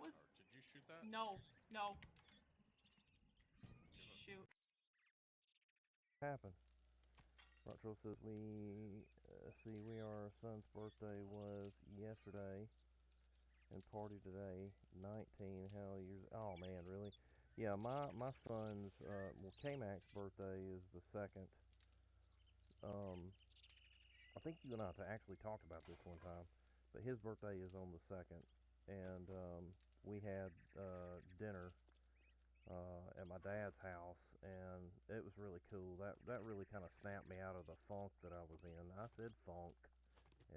That was... Did you shoot that? No, no. Shoot. Happened. Rocktroll says we our son's birthday was yesterday and party today. 19. How years? Oh man, really? Yeah, my son's well, K-Mac's birthday is the 2nd. I think you and I actually talked about this one time, but his birthday is on the 2nd, and we had dinner at my dad's house, and it was really cool. That really kind of snapped me out of the funk that I was in. I said funk,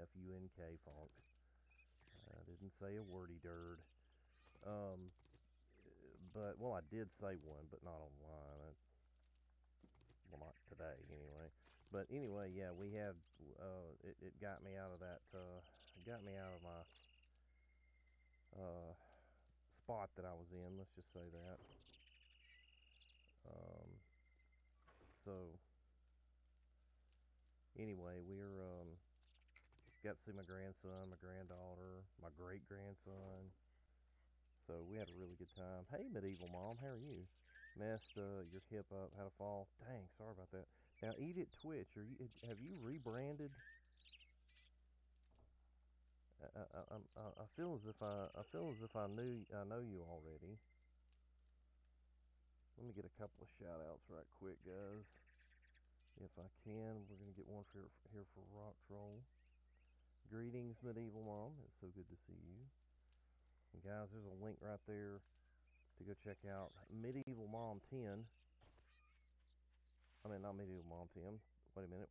F-U-N-K, funk. I didn't say a wordy dird. But well, I did say one, but not online. Well, not today anyway. But anyway, yeah, we had it got me out of that. Got me out of my spot that I was in. Let's just say that. So anyway, we're got to see my grandson, my granddaughter, my great grandson. So we had a really good time. Hey, Medieval Mom, how are you? Messed your hip up, had a fall. Dang, sorry about that. Now, Eat It Twitch, have you rebranded? I feel as if I know you already. Let me get a couple of shout outs right quick, guys. If I can, we're gonna get one here for Rock Troll. Greetings, Medieval Mom. It's so good to see you. And guys, there's a link right there to go check out Medieval Mom 10. I mean, not Medieval Mom 10. Wait a minute.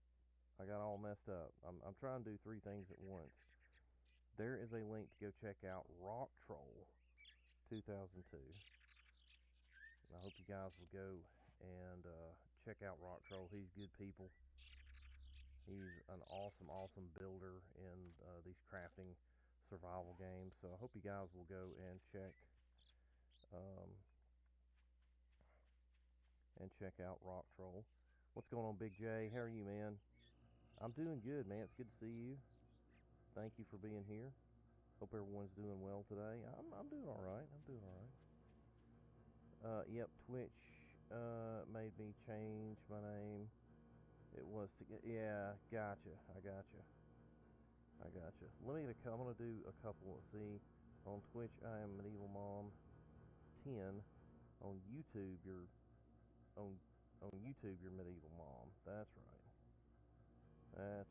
I got all messed up. I'm trying to do 3 things at once. There is a link to go check out Rock Troll 2002. And I hope you guys will go and check out Rock Troll. He's good people. He's an awesome builder in these crafting survival games. So I hope you guys will go and check out Rock Troll. What's going on, Big J? How are you, man? I'm doing good, man. It's good to see you. Thank you for being here. Hope everyone's doing well today. I'm doing all right. I'm doing all right. Yep, Twitch made me change my name. It was to get, yeah, gotcha. I gotcha. Let me get I'm gonna do a couple. Let's see. On Twitch, I am Medieval Mom 10. On YouTube, you're Medieval Mom. That's right.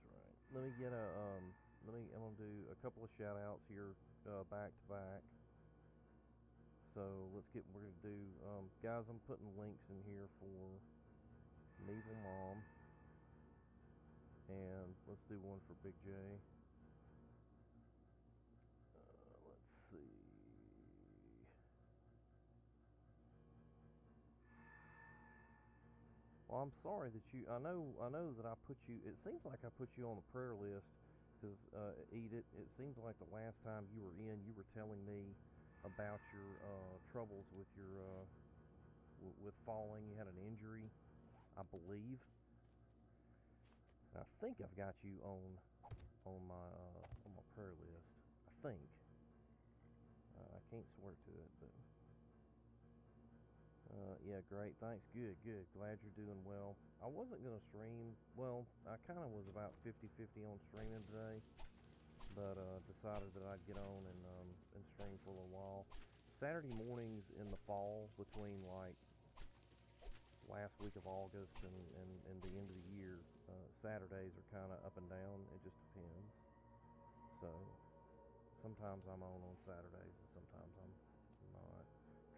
Let me get I'm gonna do a couple of shout outs here back to back. So we're gonna do guys, I'm putting links in here for Medieval Mom, and let's do one for Big J. Let's see. Well, I'm sorry that I know that I put you. It seems like I put you on the prayer list because Eat It. It seems like the last time you were in, you were telling me about your troubles with your with falling. You had an injury, I believe. And I think I've got you on my prayer list. I think. I can't swear to it, but. Yeah, great. Thanks. Good. Glad you're doing well. I wasn't going to stream. Well, I kind of was about 50-50 on streaming today, but decided that I'd get on and stream for a little while. Saturday mornings in the fall, between like last week of August and the end of the year, Saturdays are kind of up and down. It just depends. So sometimes I'm on Saturdays and sometimes I'm not.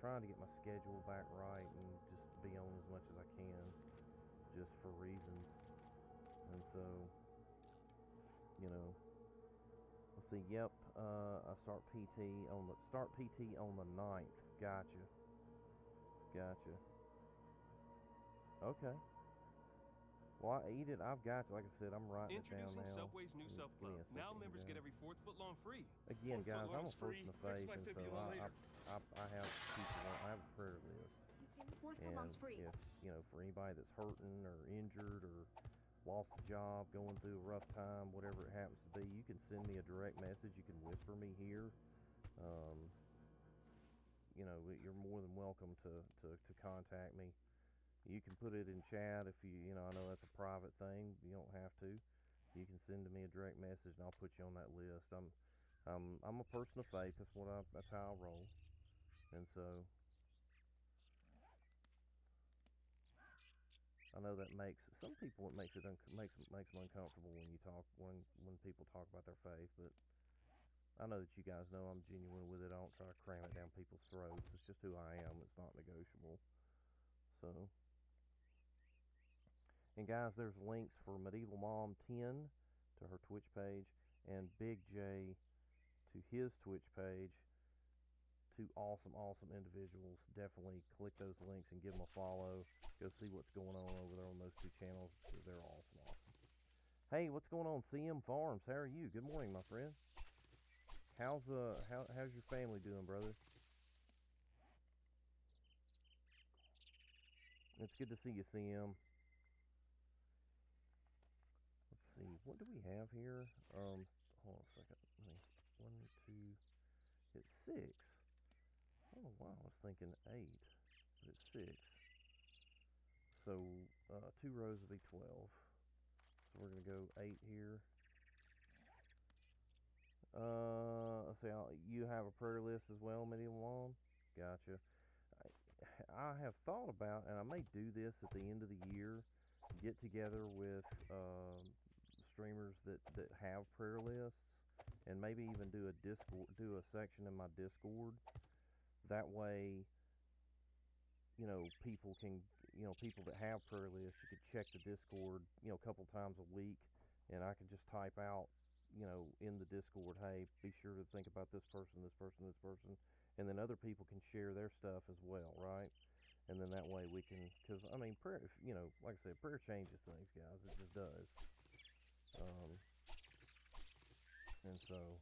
Trying to get my schedule back right and just be on as much as I can, just for reasons. And so, let's see. Yep, I start PT on the 9th. Gotcha. Okay. Well, I Eat It. I've got you. Like I said, I'm writing it down now. Introducing Subway's new Sub Club. Now members here, get every 4th footlong free. Again, guys, I'm a person of faith, and so I have people. I have a prayer list. And if for anybody that's hurting or injured or lost a job, going through a rough time, whatever it happens to be, you can send me a direct message. You can whisper me here. you're more than welcome to contact me. You can put it in chat if I know that's a private thing. You don't have to. You can send me a direct message, and I'll put you on that list. I'm a person of faith. That's how I roll. And so I know that makes some people makes them uncomfortable when people talk about their faith, but I know that you guys know I'm genuine with it. I don't try to cram it down people's throats. It's just who I am. It's not negotiable. So, and guys, there's links for Medieval Mom 10 to her Twitch page and Big J to his Twitch page. Two awesome individuals. Definitely click those links and give them a follow. Go see what's going on over there on those two channels because they're awesome. Hey, what's going on, CM Farms? How are you? Good morning, my friend. How's your family doing, brother? It's good to see you, CM. Let's see, what do we have here? Hold on a second. 1, 2, it's 6. Oh wow, I was thinking 8, but it's 6. So 2 rows will be 12. So we're gonna go 8 here. Let's see. You have a prayer list as well, Medieval Mom? Gotcha. I have thought about, and I may do this at the end of the year, get together with streamers that have prayer lists, and maybe even do a section in my Discord. That way, people that have prayer lists, you could check the Discord, a couple times a week, and I can just type out, in the Discord, hey, be sure to think about this person, and then other people can share their stuff as well, right? And then that way we can, because prayer, like I said, prayer changes things, guys. It just does. And so.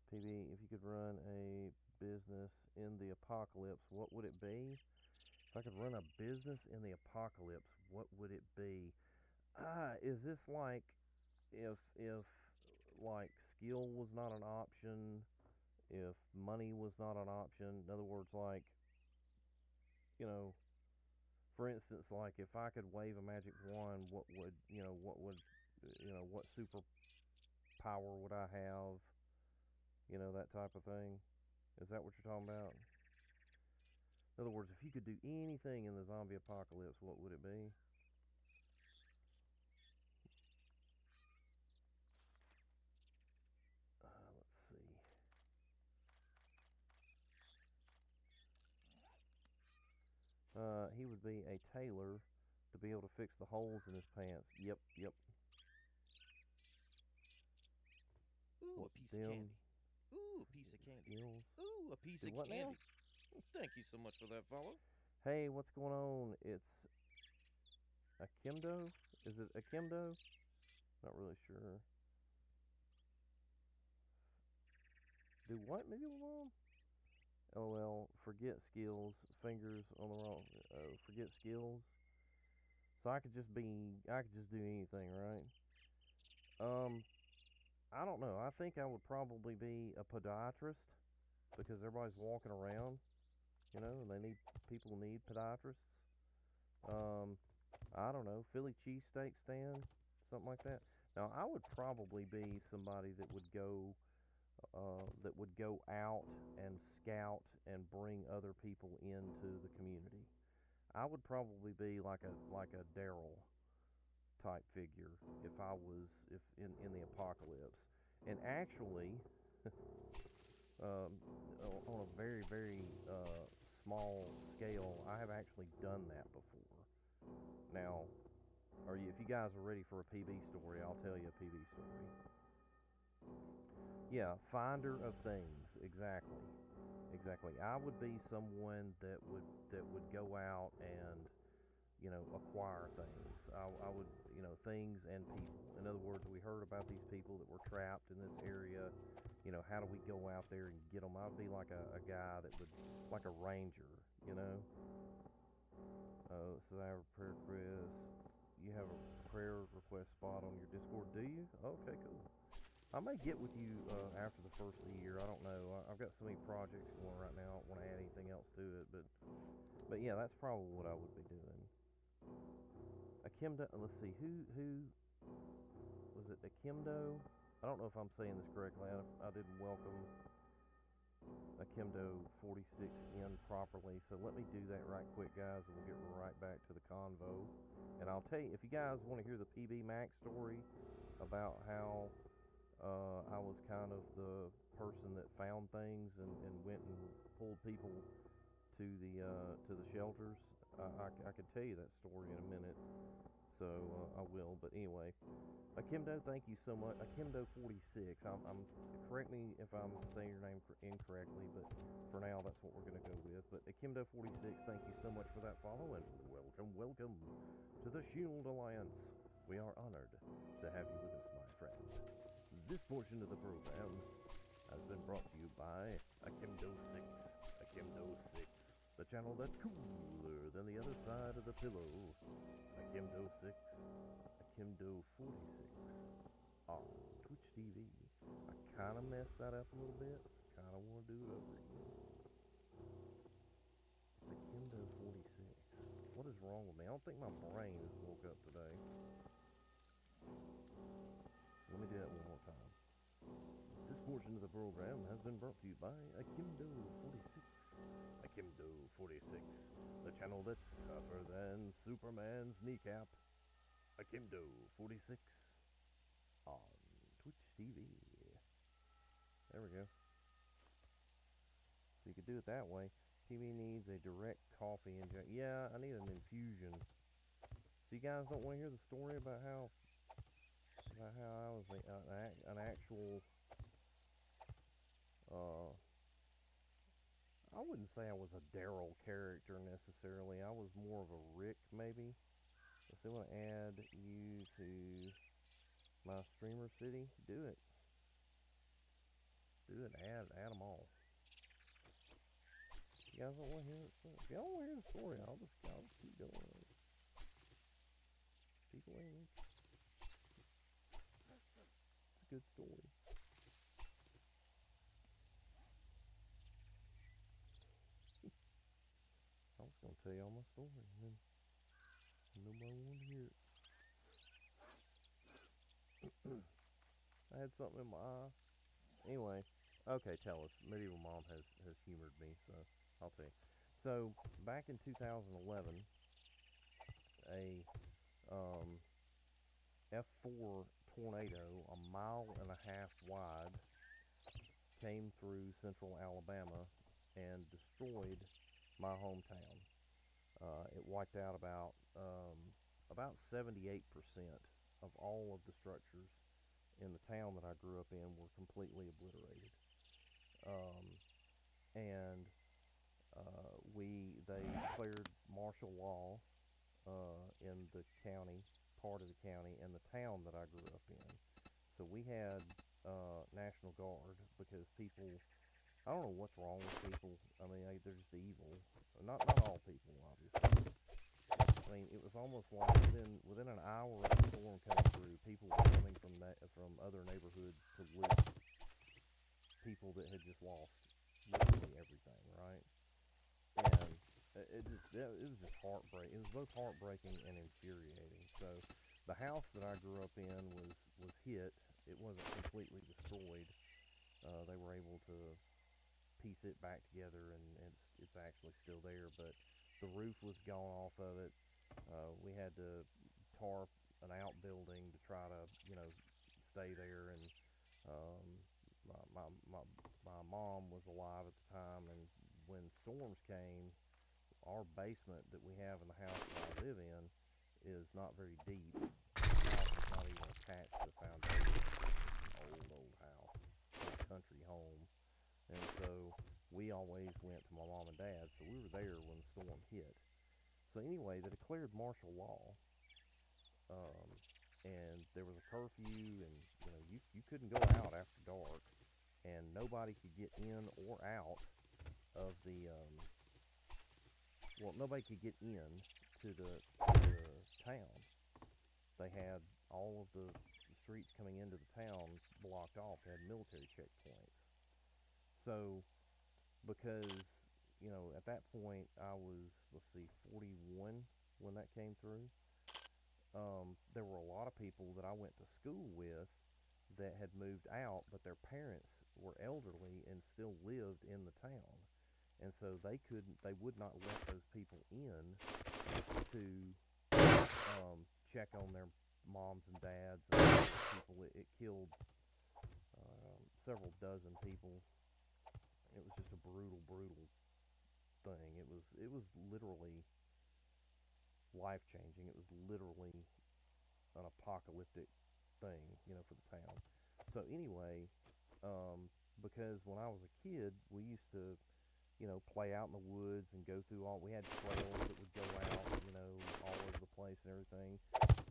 PB, if you could run a business in the apocalypse, what would it be? If I could run a business in the apocalypse, what would it be? Is this like if like skill was not an option, if money was not an option? In other words, like, for instance, like if I could wave a magic wand, what super power would I have? That type of thing. Is that what you're talking about? In other words, if you could do anything in the zombie apocalypse, what would it be? Let's see. He would be a tailor to be able to fix the holes in his pants. Yep. Ooh, a piece of candy. Ooh, a piece of candy. Skills. Ooh, a piece of what candy. Now? Thank you so much for that, follow. Hey, what's going on? It's Akimdo? Is it Akimdo? Not really sure. Do what, Medieval Mom? LOL, forget skills, fingers on the wrong, forget skills. So I could just do anything, right? I don't know. I think I would probably be a podiatrist because everybody's walking around, and people need podiatrists. I don't know, Philly cheesesteak stand, something like that. Now I would probably be somebody that would go out and scout and bring other people into the community. I would probably be like a Daryl type figure if in the apocalypse. And actually, on a very small scale, I have actually done that before. Now, if you guys are ready for a PB story, I'll tell you a PB story. Yeah, finder of things, exactly. I would be someone that would go out and acquire things. I would things and people. In other words, we heard about these people that were trapped in this area. How do we go out there and get them? I'd be like a guy that would, like a ranger. It says I have a prayer request. You have a prayer request spot on your Discord, do you? Okay, cool. I may get with you after the first of the year. I don't know. I've got so many projects going right now. I don't want to add anything else to it, but yeah, that's probably what I would be doing. Akimdo. Let's see. Who was it? Akimdo. I don't know if I'm saying this correctly. I didn't welcome Akimdo 46 in properly, so let me do that right quick, guys, and we'll get right back to the convo. And I'll tell you, if you guys want to hear the PB Mac story about how I was kind of the person that found things and went and pulled people to the shelters, I could tell you that story in a minute, so I will. But anyway, Akimdo, thank you so much. Akimdo 46. I'm correct me if I'm saying your name incorrectly, but for now that's what we're gonna go with. But Akimdo 46, thank you so much for that follow, and welcome to the Shield Alliance. We are honored to have you with us, my friend. This portion of the program has been brought to you by Akimdo 6. Akimdo 6, the channel that's cooler than the other side of the pillow. Akimdo 6, Akimdo 46 on Twitch TV. I kind of messed that up a little bit. Kind of want to do it over again. It's Akimdo 46. What is wrong with me? I don't think my brain has woke up today. Let me do that one more time. This portion of the program has been brought to you by Akimdo 46. Akimdo 46, the channel that's tougher than Superman's kneecap. Akimdo 46 on Twitch TV. There we go. So you could do it that way. PB needs a direct coffee injection. Yeah, I need an infusion. So you guys don't want to hear the story about how I was an actual, I wouldn't say I was a Daryl character necessarily. I was more of a Rick, maybe. Let's see, I want to add you to my streamer city. Do it. Do it. Add them all. You guys don't want to hear it? If y'all don't want to hear the story, I'll just keep going. People ain't. It's a good story. I was gonna tell y'all my story, and then nobody wanted to hear it. I had something in my eye. Anyway, okay, tell us. Medieval Mom has humored me, so I'll tell you. So back in 2011, a F4 tornado, a mile and a half wide, came through central Alabama and destroyed my hometown. It wiped out about 78% of all of the structures in the town that I grew up in were completely obliterated. And they declared martial law in the county, part of the county, and the town that I grew up in. So we had National Guard because people, I don't know what's wrong with people. I mean, they're just evil. Not all people, obviously. I mean, it was almost like within an hour of the storm coming through, people were coming from other neighborhoods to loot people that had just lost literally everything, right? And it was just heartbreaking. It was both heartbreaking and infuriating. So the house that I grew up in was hit. It wasn't completely destroyed. They were able to piece it back together, and it's actually still there. But the roof was gone off of it. We had to tarp an outbuilding to try to, stay there. And my mom was alive at the time, and when storms came, our basement that we have in the house that I live in is not very deep. The house is not even attached to the foundation. Old house, old country home. And so we always went to my mom and dad, so we were there when the storm hit. So anyway, they declared martial law, and there was a curfew, and you couldn't go out after dark, and nobody could get in or out of the nobody could get in to the town. They had all of the streets coming into the town blocked off. They had military checkpoints. So, because, you know, at that point I was, let's see, 41 when that came through. There were a lot of people that I went to school with that had moved out, but their parents were elderly and still lived in the town. And so they would not let those people in to check on their moms and dads and people. It killed several dozen people. It was just a brutal thing. It was literally life changing. It was literally an apocalyptic thing, you know, for the town. So anyway, because when I was a kid, we used to, you know, play out in the woods and go through we had trails that would go out, you know, all over the place and everything.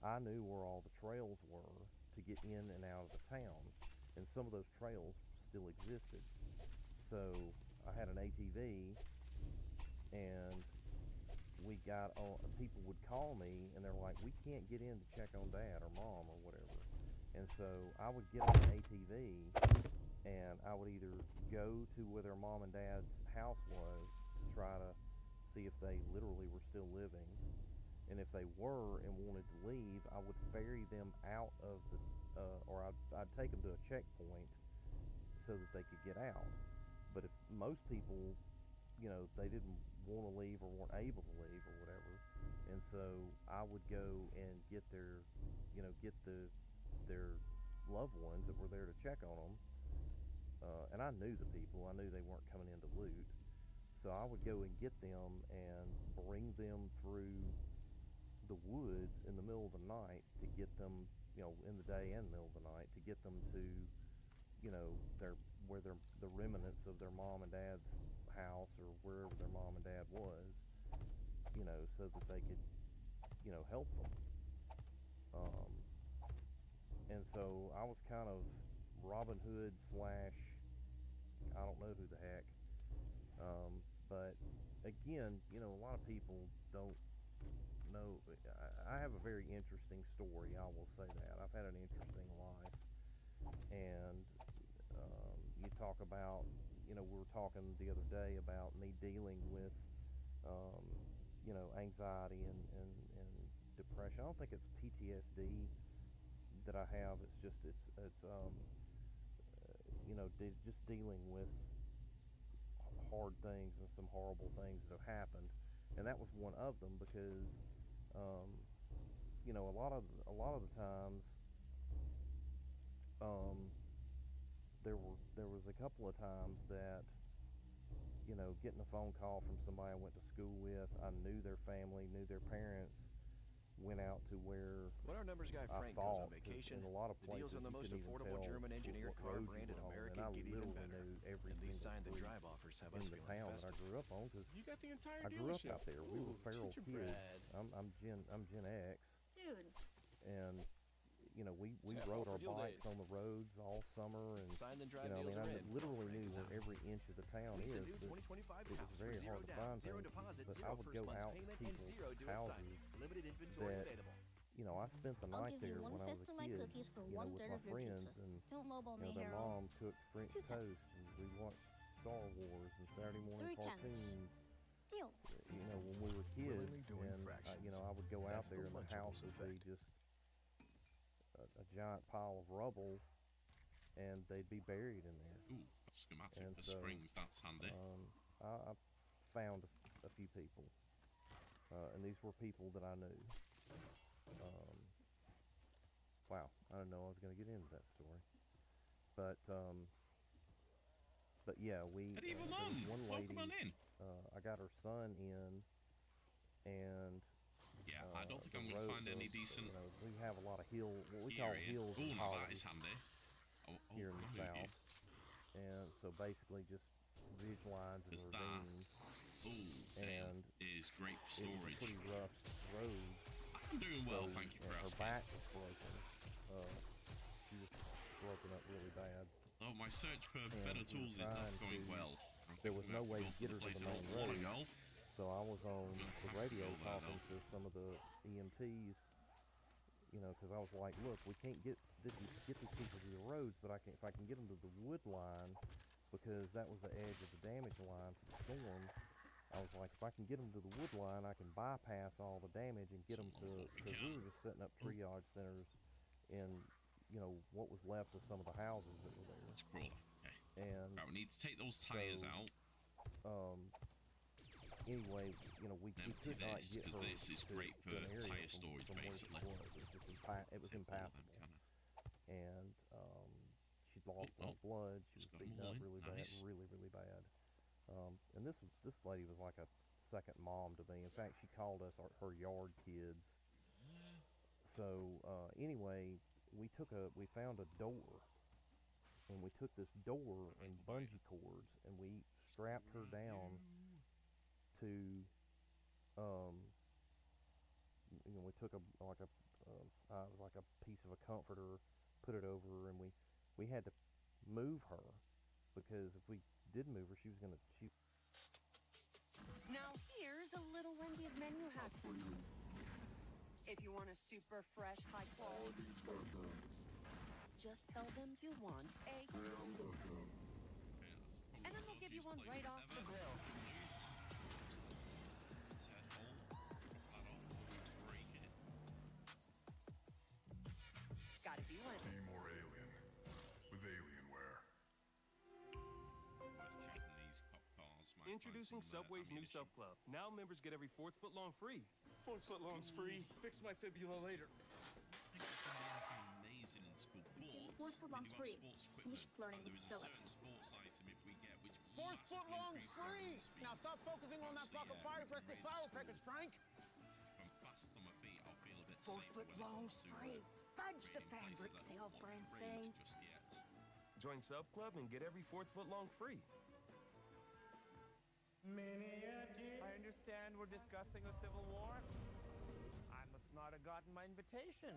I knew where all the trails were to get in and out of the town, and some of those trails still existed. So I had an ATV, and we got on. People would call me, and they're like, "We can't get in to check on Dad or Mom or whatever." And so I would get on an ATV, and I would either go to where their mom and dad's house was to try to see if they literally were still living. And if they were and wanted to leave, I would ferry them out of the, or I'd take them to a checkpoint so that they could get out. But if most people, you know, they didn't want to leave or weren't able to leave or whatever, and so I would go and get their, you know, their loved ones that were there to check on them. And I knew the people. I knew they weren't coming in to loot. So I would go and get them and bring them through the woods in the middle of the night to get them, you know, in the day and middle of the night, to get them to, you know, the remnants of their mom and dad's house or wherever their mom and dad was, you know, so that they could, you know, help them. And so I was kind of Robin Hood / I don't know who the heck. But again, you know, a lot of people don't know. I have a very interesting story, I will say that. I've had an interesting life. And you talk about, you know, we were talking the other day about me dealing with, you know, anxiety and depression. I don't think it's PTSD that I have. It's just, you know, just dealing with hard things and some horrible things that have happened. And that was one of them because, you know, a lot of the times, there was a couple of times that, you know, getting a phone call from somebody I went to school with, I knew their family, knew their parents, went out to where when our numbers guy Frank goes on vacation, in a lot of the places deal's on the most affordable German engineered car brand in America get even better. And these signed and drive offers have us feeling town festive. that I grew up on, because You got the entire I grew up dealership. out there. We were feral kids. gingerbread. I'm Gen X, Dude, and you know, we Tap rode off our for deal bikes days. on the roads all summer, and Signed and drive you know, deals I are mean, in. I literally Frank knew is where out. every inch of the town Lease a is, new but 2025 it was house very for zero hard to down, find zero things. deposit, But zero I would first go month's out to payment, and people's zero due at houses sign. Limited inventory that, available. you know, I spent the I'll night give you there when I was 1/5 a of my kid, cookies for you know, 1/3 with my of your friends, pizza. and Don't lowball you know, me, their Harold. mom cooked French 2 toast, tenths. and we watched Star Wars and Saturday morning 3 tenths. cartoons. Deal. You know, when we were kids, Willingly doing and fractions. you know, I would go out That's there, the and the house Lunchables would be effect. just a giant pile of rubble, and they'd be buried in there. Ooh, a schematic And for so, springs, that's handy. I found a few people, and these were people that I knew. Wow, I didn't know I was going to get into that story, but yeah, Medieval there was Mum, one lady. welcome on in. I got her son in, and Yeah, I don't think the I'm going to road find any was, decent you know, we have a lot of what we call area. hills Oh, and now that hollows is handy. Oh, here in the blimey. south, and so basically just ridge lines and Is that- ravines. Oh, And is great for It was a storage. pretty rough road. I'm doing well, so- thank you for and her asking. back was broken. She was broken up really bad. Oh, my search for And better we were tools is not trying going to- well. there was no way to to get her to place the an main awful lot road. ago. So I was on the radio Go there, talking to some of the EMTs you know, because I was like, look, we can't get these people to the roads, but if I can get them to the wood line, because that was the edge of the damage line for the storm. I was like, if I can get them to the wood line, I can bypass all the damage and get them to, because we were just setting up triage centers in, you know, what was left of some of the houses that were there. It's a crawler. Okay. And right, we need to take those tires out. Anyway, you know, we could not get her this is to great for an area tire storage, from where she basically. was. It was impassable. And she'd lost a lot of blood. She was beaten up really bad, really bad. And this lady was like a second mom to me. In fact, she called us her yard kids. So anyway, we found a door, and we took this door and bungee cords, and we strapped her down to, you know, we took it was like a piece of a comforter, put it over her, and we had to move her, because if we did move her, Now here's a little Wendy's menu hack for you. If you want a super fresh, high quality burger, just tell them you want a hamburger, and then they'll give you one right off the grill. Gotta be Wendy's. Be more alien with Alienware. Introducing Subway's new Sub Club. Now members get every 4th foot long free. 4th foot long's free. Fix my fibula later. Amazing in school, but 4th foot long's free. Finish flirting with Philip. Sports item if we get which 4th foot long's free. Now stop focusing on that fucking fire-breasted flower package, Frank. From fast on my feet, I'll feel a bit 4th foot long's free. Fudge the fabric sale, Francine. Join Sub Club and get every 4th foot long free. I understand we're discussing a civil war. I must not have gotten my invitation.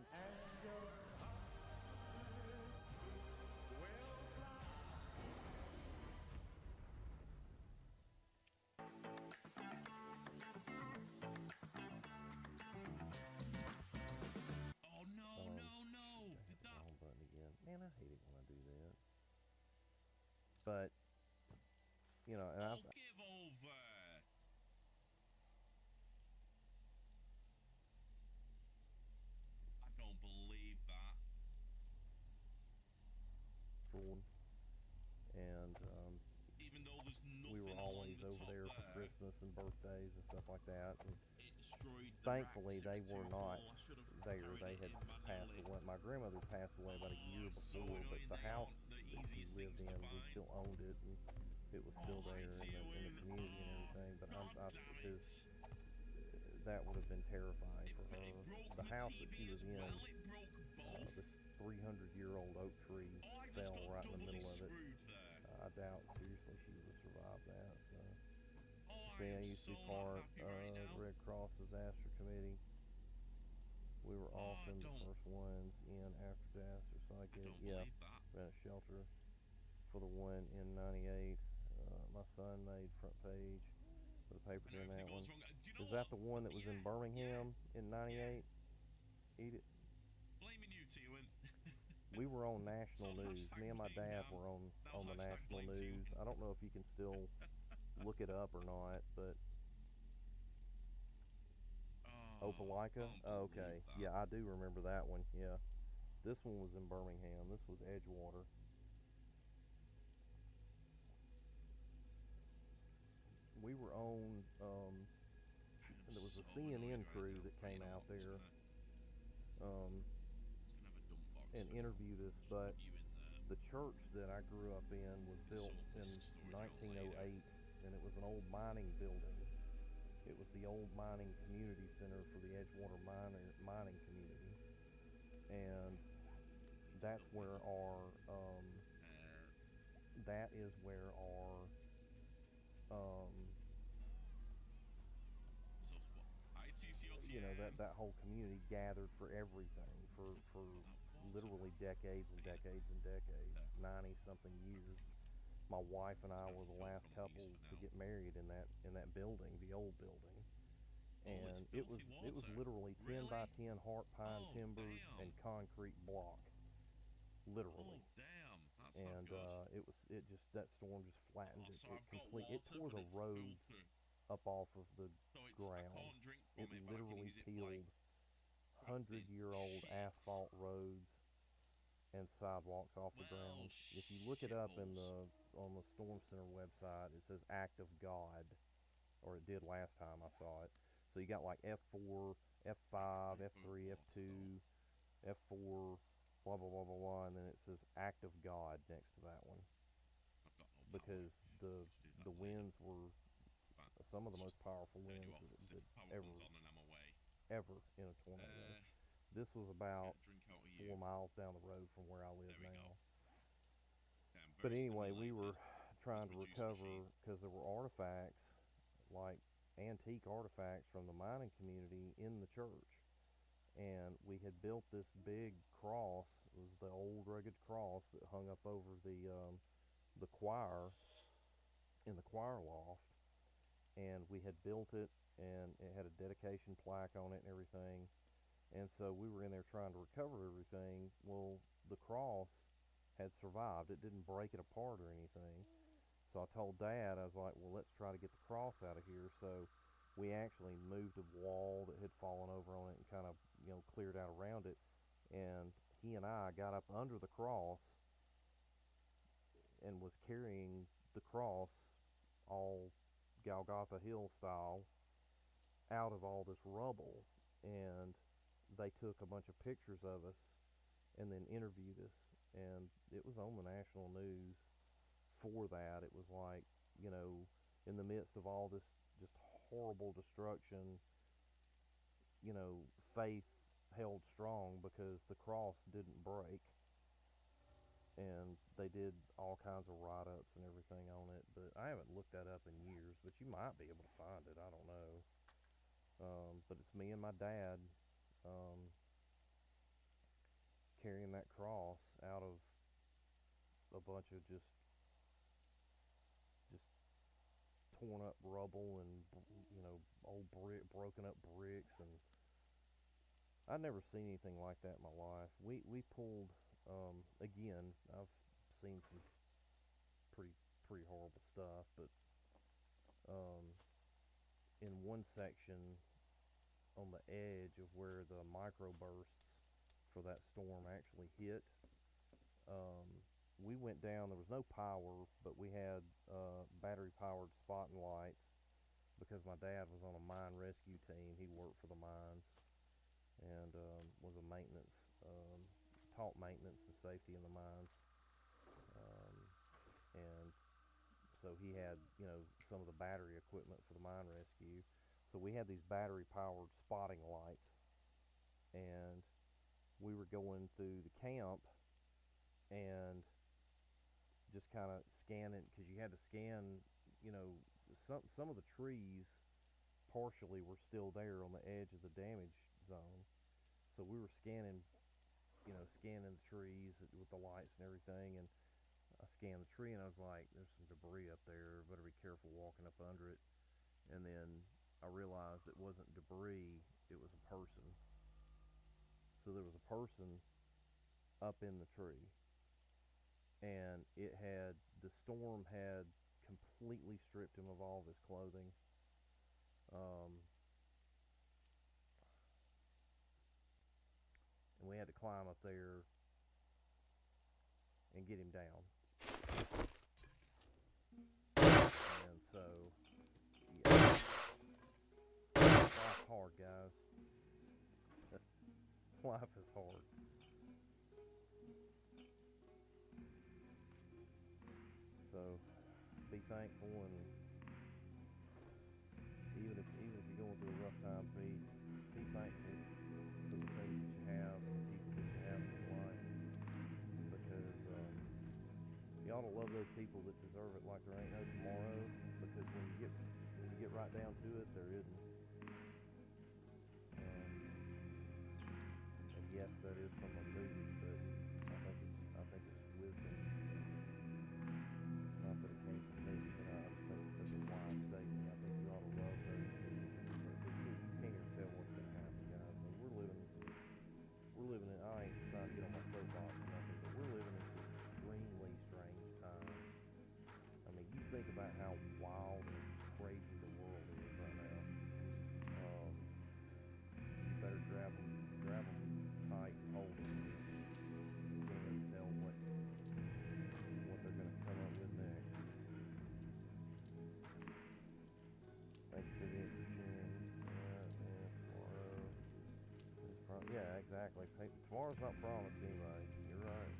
Oh no, no. Did that wrong button again. Man, I hate it when I do that. But you know, and give over. I don't believe that. And even though there's nothing, we were always the over there for Christmas and birthdays and stuff like that. And thankfully, they were not there. They had passed away. My grandmother passed away about a year before, but the house that she lived in, we still owned it, and it was still there in the community and everything. But because that would have been terrifying for her. The house that she was in, this 300-year-old oak tree fell right in the middle of it. I doubt seriously she would have survived that. So I used to be part of the Red Cross Disaster Committee. We were often the first ones in after disaster, so I ran a shelter for the one in '98. My son made front page for the paper during that one. Is that the one that was in Birmingham in '98? Eat it. Blaming you, T-Win. We were on national news. Me and my dad were on the national news. I don't know if you can still look it up or not, but Opelika? Oh, okay. Yeah, I do remember that one. Yeah. This one was in Birmingham. This was Edgewater. We were on, there was a CNN crew that came out there and interviewed us, but the church that I grew up in was built in 1908, and it was an old mining building. It was the old mining community center for the Edgewater mining community, and that's where our you know, that whole community gathered for everything for literally decades and decades and decades, 90-something years. My wife and I were the last couple to get married in that building, the old building, and it was literally 10 by 10 heart pine timbers and concrete block, literally. Oh damn, that's And not good. that storm just flattened it. So It I've got complete. It water, tore but the it's roads filtered. up off of the So I ground. can't drink It from it, but I can literally use it peeled like 100-year-old shit. asphalt roads and sidewalks off the ground. If you look it up on the Storm Center website, it says "Act of God," or it did last time I saw it. So you got like F4, F5, F3, F2, F4, blah blah blah blah blah, and then it says "Act of God" next to that one, because the winds were some of the most powerful winds that ever in a tornado. This was about 4 miles down the road from where I live now. But anyway, we were trying to recover because there were artifacts, like antique artifacts from the mining community in the church. And we had built this big cross. It was the old rugged cross that hung up over the choir in the choir loft. And we had built it, and it had a dedication plaque on it and everything. And so we were in there trying to recover everything. Well, the cross had survived. It didn't break it apart or anything. So I told Dad, I was like, well, let's try to get the cross out of here. So we actually moved a wall that had fallen over on it and kind of, cleared out around it. And he and I got up under the cross and was carrying the cross all Golgotha Hill style out of all this rubble. And they took a bunch of pictures of us and then interviewed us, and it was on the national news for that. It was like, in the midst of all this just horrible destruction, faith held strong because the cross didn't break. And they did all kinds of write-ups and everything on it, but I haven't looked that up in years, but you might be able to find it, I don't know. But it's me and my dad carrying that cross out of a bunch of just torn up rubble and old broken up bricks, and I'd never seen anything like that in my life. We pulled again. I've seen some pretty horrible stuff, but in one section on the edge of where the microbursts for that storm actually hit, we went down. There was no power, but we had battery powered spotting lights because my dad was on a mine rescue team. He worked for the mines and was a maintenance, taught maintenance and safety in the mines. And so he had, some of the battery equipment for the mine rescue. So we had these battery powered spotting lights, and we were going through the camp and just kind of scanning, because you had to scan, some of the trees partially were still there on the edge of the damage zone. So we were scanning the trees with the lights and everything, and I scanned the tree and I was like, there's some debris up there, better be careful walking up under it. And then I realized it wasn't debris, it was a person. So there was a person up in the tree, and the storm had completely stripped him of all of his clothing. And we had to climb up there and get him down. And so, yeah, life's hard, guys. Life is hard. So, be thankful, and even if you're going through a rough time, be thankful for the things that you have and the people that you have in your life, because you ought to love those people that deserve it like there ain't no tomorrow, because when you get right down to it, there isn't. And yes, that is from a movie, but I think it's wisdom. Not that it came from me, but I just think that's a wise statement. I think you ought to love those people, because how wild and crazy the world is right now. So you better grab them tight and hold them. You can't even tell what they're going to come up with next. Thank you again for sharing that. And tomorrow is yeah, exactly. Tomorrow's not promised anybody. You're right.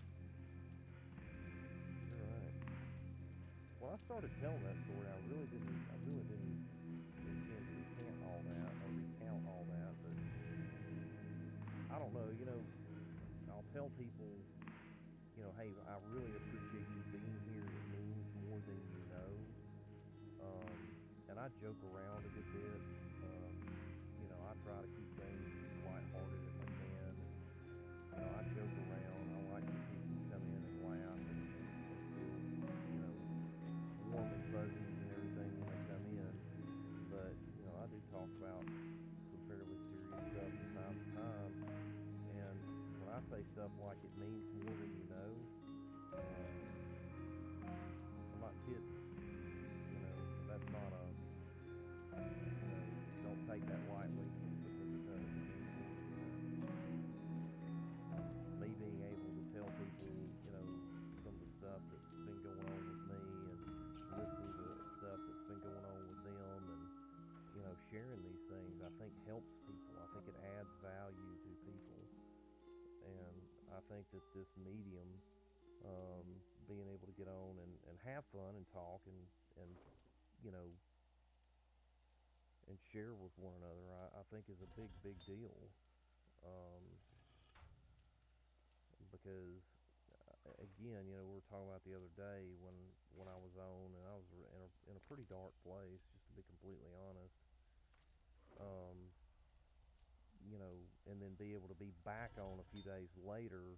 When I started telling that story, I really didn't intend to recant all that, but I don't know, I'll tell people, hey, I really appreciate you being here. It means more than you know. And I joke around a good bit. I try to keep things lighthearted if I can. I joke around. I like for people to come in and laugh and feel, warm and fuzzies and everything when they come in. But, I do talk about some fairly serious stuff from time to time. And when I say stuff like it means more than you know, I'm not kidding. That's not don't take that lightly because it does. It means more than you know. Me being able to tell people, some of the stuff that's been going on with me and listening to stuff that's been going on with them and, sharing these things, I think helps people. I think it adds value to people. And I think that this medium, being able to get on and have fun and talk and and share with one another, I think is a big deal. Because again, we were talking about the other day when I was on, and I was in a pretty dark place, just to be completely honest. And then be able to be back on a few days later,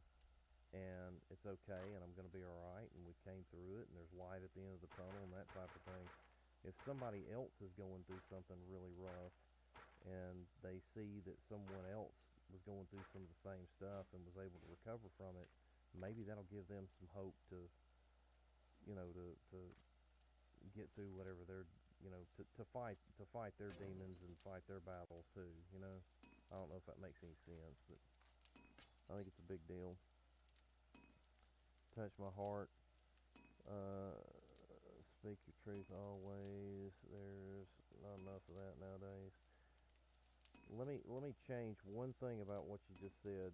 and it's okay, and I'm going to be all right, and we came through it, and there's light at the end of the tunnel, and that type of thing. If somebody else is going through something really rough, and they see that someone else was going through some of the same stuff and was able to recover from it, maybe that'll give them some hope to get through whatever they're, to fight their demons and fight their battles too. I don't know if that makes any sense, but I think it's a big deal. Touch my heart. Speak your truth always. There's not enough of that nowadays. Let me change one thing about what you just said.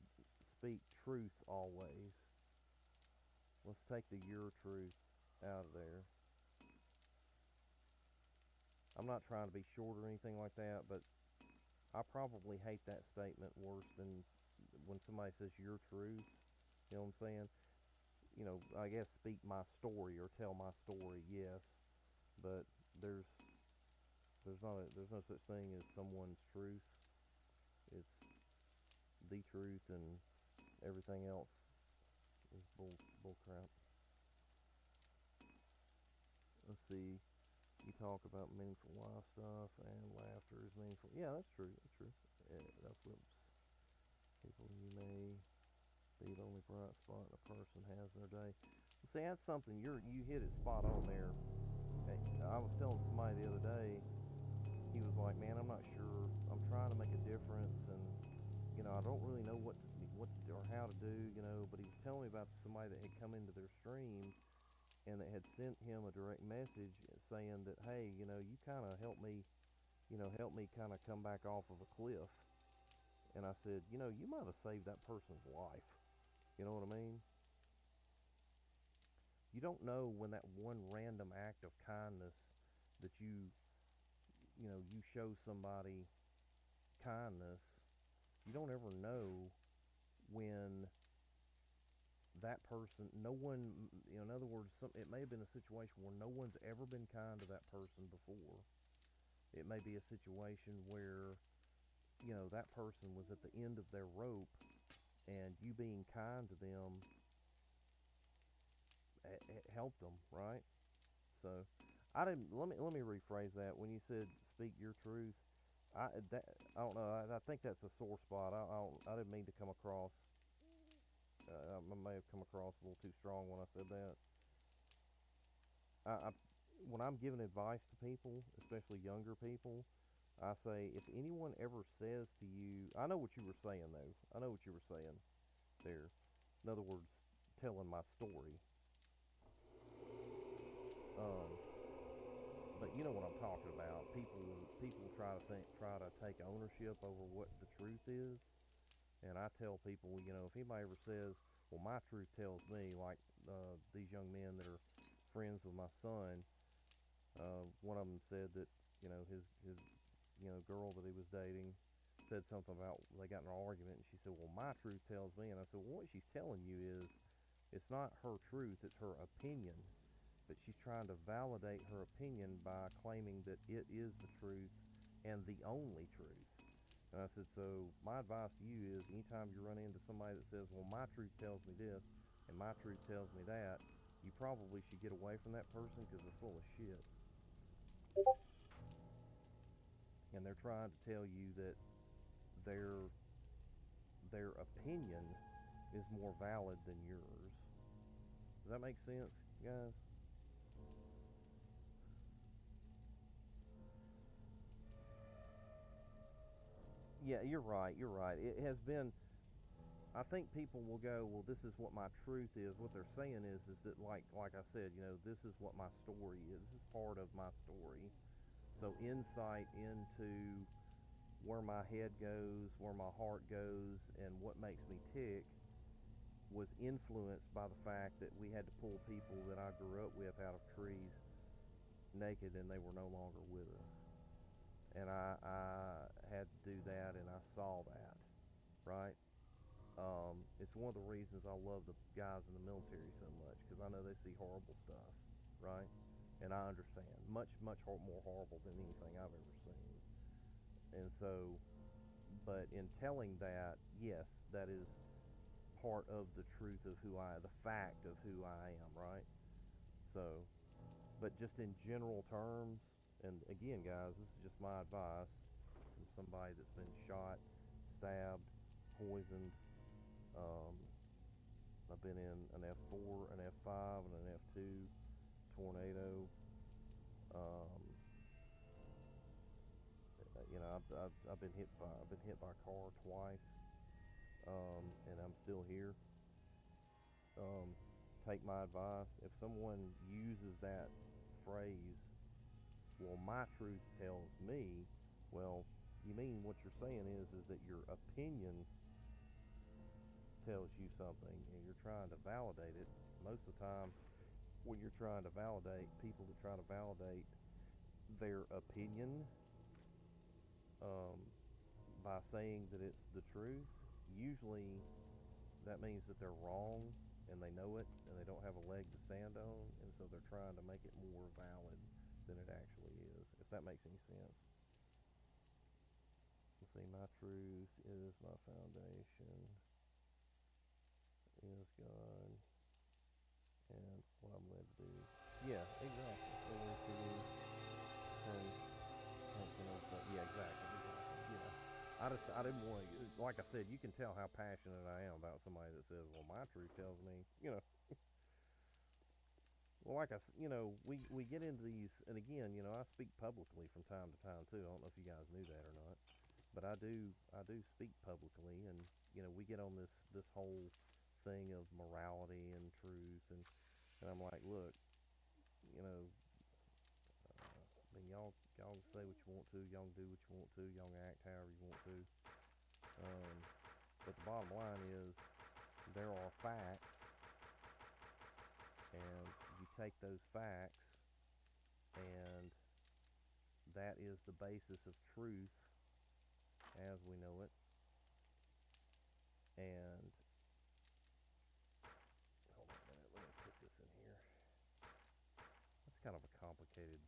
Speak truth always. Let's take the your truth out of there. I'm not trying to be short or anything like that, but I probably hate that statement worse than when somebody says your truth. You know what I'm saying? I guess speak my story or tell my story, yes, but there's no such thing as someone's truth. It's the truth, and everything else is bull crap. Let's see. You talk about meaningful life stuff, and laughter is meaningful. Yeah, that's true. That flips people. You may be the only bright spot a person has in their day. Well, see, that's something you hit it spot on there. I was telling somebody the other day. He was like, "Man, I'm not sure. I'm trying to make a difference, and I don't really know what to do or how to do. But he was telling me about somebody that had come into their stream, and that had sent him a direct message saying that, hey, you kind of help me kind of come back off of a cliff. And I said, you might have saved that person's life. You know what I mean? You don't know when that one random act of kindness that you show somebody kindness, you don't ever know when that person, no one, in other words, it may have been a situation where no one's ever been kind to that person before. It may be a situation where, that person was at the end of their rope, and you being kind to them helped them, right? So, let me rephrase that. When you said speak your truth, I don't know. I think that's a sore spot. I didn't mean to come across. I may have come across a little too strong when I said that. when I'm giving advice to people, especially younger people, I say, if anyone ever says to you, I know what you were saying though. I know what you were saying there. In other words, telling my story. But you know what I'm talking about. People try to take ownership over what the truth is. And I tell people, you know, if anybody ever says, well, my truth tells me, like these young men that are friends with my son, one of them said that, you know, his girl that he was dating said something about, they got in an argument, and she said, well, my truth tells me. And I said, well, what she's telling you is, it's not her truth, it's her opinion. But she's trying to validate her opinion by claiming that it is the truth and the only truth. And I said, so my advice to you is, anytime you run into somebody that says, well, my truth tells me this, and my truth tells me that, you probably should get away from that person because they're full of shit. And they're trying to tell you that their opinion is more valid than yours. Does that make sense, guys? Yeah, you're right. It has been, I think people will go, well, this is what my truth is. What they're saying is that, like I said, you know, this is what my story is. This is part of my story. So insight into where my head goes, where my heart goes, and what makes me tick was influenced by the fact that we had to pull people that I grew up with out of trees naked, and they were no longer with us. And I had to do that, and I saw that, right? It's one of the reasons I love the guys in the military so much, because I know they see horrible stuff, right? And I understand, much more horrible than anything I've ever seen. And so, but in telling that, yes, that is part of the truth of the fact of who I am, right? So, but just in general terms, and again, guys, this is just my advice from somebody that's been shot, stabbed, poisoned. I've been in an F4, an F5, and an F2 tornado. You know, I've been hit by a car twice, and I'm still here. Take my advice. If someone uses that phrase, well, my truth tells me, well, you mean what you're saying is that your opinion tells you something, and you're trying to validate it. Most of the time, when you're trying to validate, people that try to validate their opinion by saying that it's the truth, usually that means that they're wrong, and they know it, and they don't have a leg to stand on, and so they're trying to make it more valid than it actually is, if that makes any sense. Let's see, my truth is my foundation, is God, and what I'm led to do. Yeah, exactly. Yeah, exactly. Yeah. I didn't want to, like I said, you can tell how passionate I am about somebody that says, well, my truth tells me, you know. Well, like we get into these, and again, you know, I speak publicly from time to time too. I don't know if you guys knew that or not, but I do speak publicly, and you know, we get on this whole thing of morality and truth, and I'm like, look, you know, I mean, y'all can say what you want to, y'all can do what you want to, y'all can act however you want to, but the bottom line is there are facts, and you take those facts, and that is the basis of truth as we know it. And hold on a minute, let me put this in here. That's kind of a complicated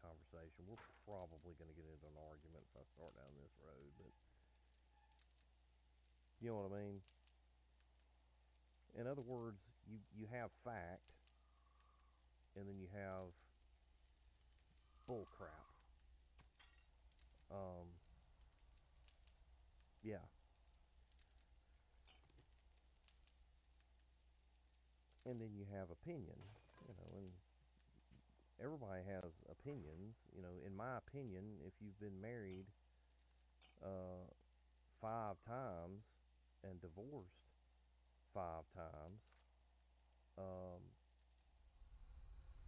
conversation. We're probably going to get into an argument if I start down this road, but you know what I mean? In other words, you have fact, and then you have bull crap. Yeah. And then you have opinion, you know, and everybody has opinions. You know, in my opinion, if you've been married 5 times and divorced 5 times,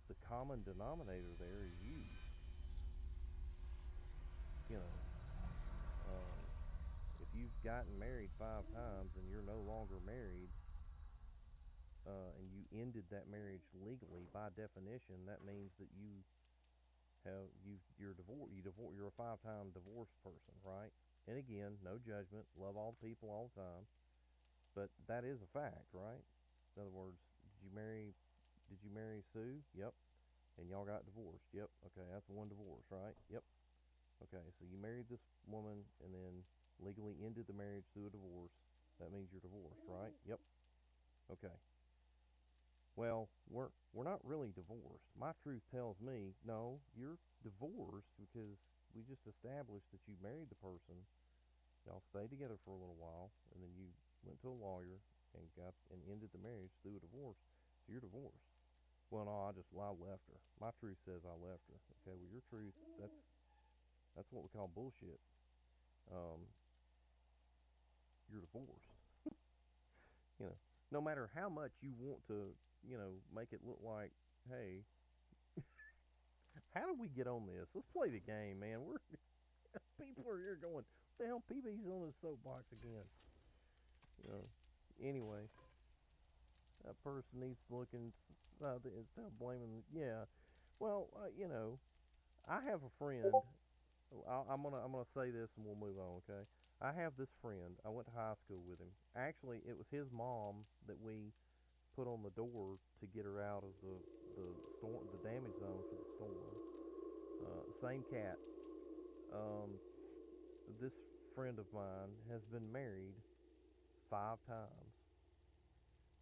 the common denominator there is you. You know, if you've gotten married 5 times and you're no longer married, and you ended that marriage legally, by definition, that means that you're a 5-time divorced person, right? And again, no judgment, love all the people all the time, but that is a fact, right? In other words, did you marry Sue? Yep. And y'all got divorced? Yep. Okay, that's one divorce, right? Yep. Okay, so you married this woman and then legally ended the marriage through a divorce. That means you're divorced, right? Yep. Okay. Well, we're not really divorced. My truth tells me, no, you're divorced because we just established that you married the person. Y'all stayed together for a little while, and then you went to a lawyer and ended the marriage through a divorce. So you're divorced. Well, no, I left her. My truth says I left her. Okay, well, your truth, that's what we call bullshit. You're divorced. You know, no matter how much you want to, make it look like, hey, how do we get on this? Let's play the game, man. People are here going, what the hell, PB's on his soapbox again. Anyway, that person needs to look inside instead of blaming. Yeah, well, I have a friend. I'm gonna say this and we'll move on, okay? I have this friend. I went to high school with him. Actually, it was his mom that we put on the door to get her out of the storm, the damage zone for the storm. Same cat. This friend of mine has been married 5 times.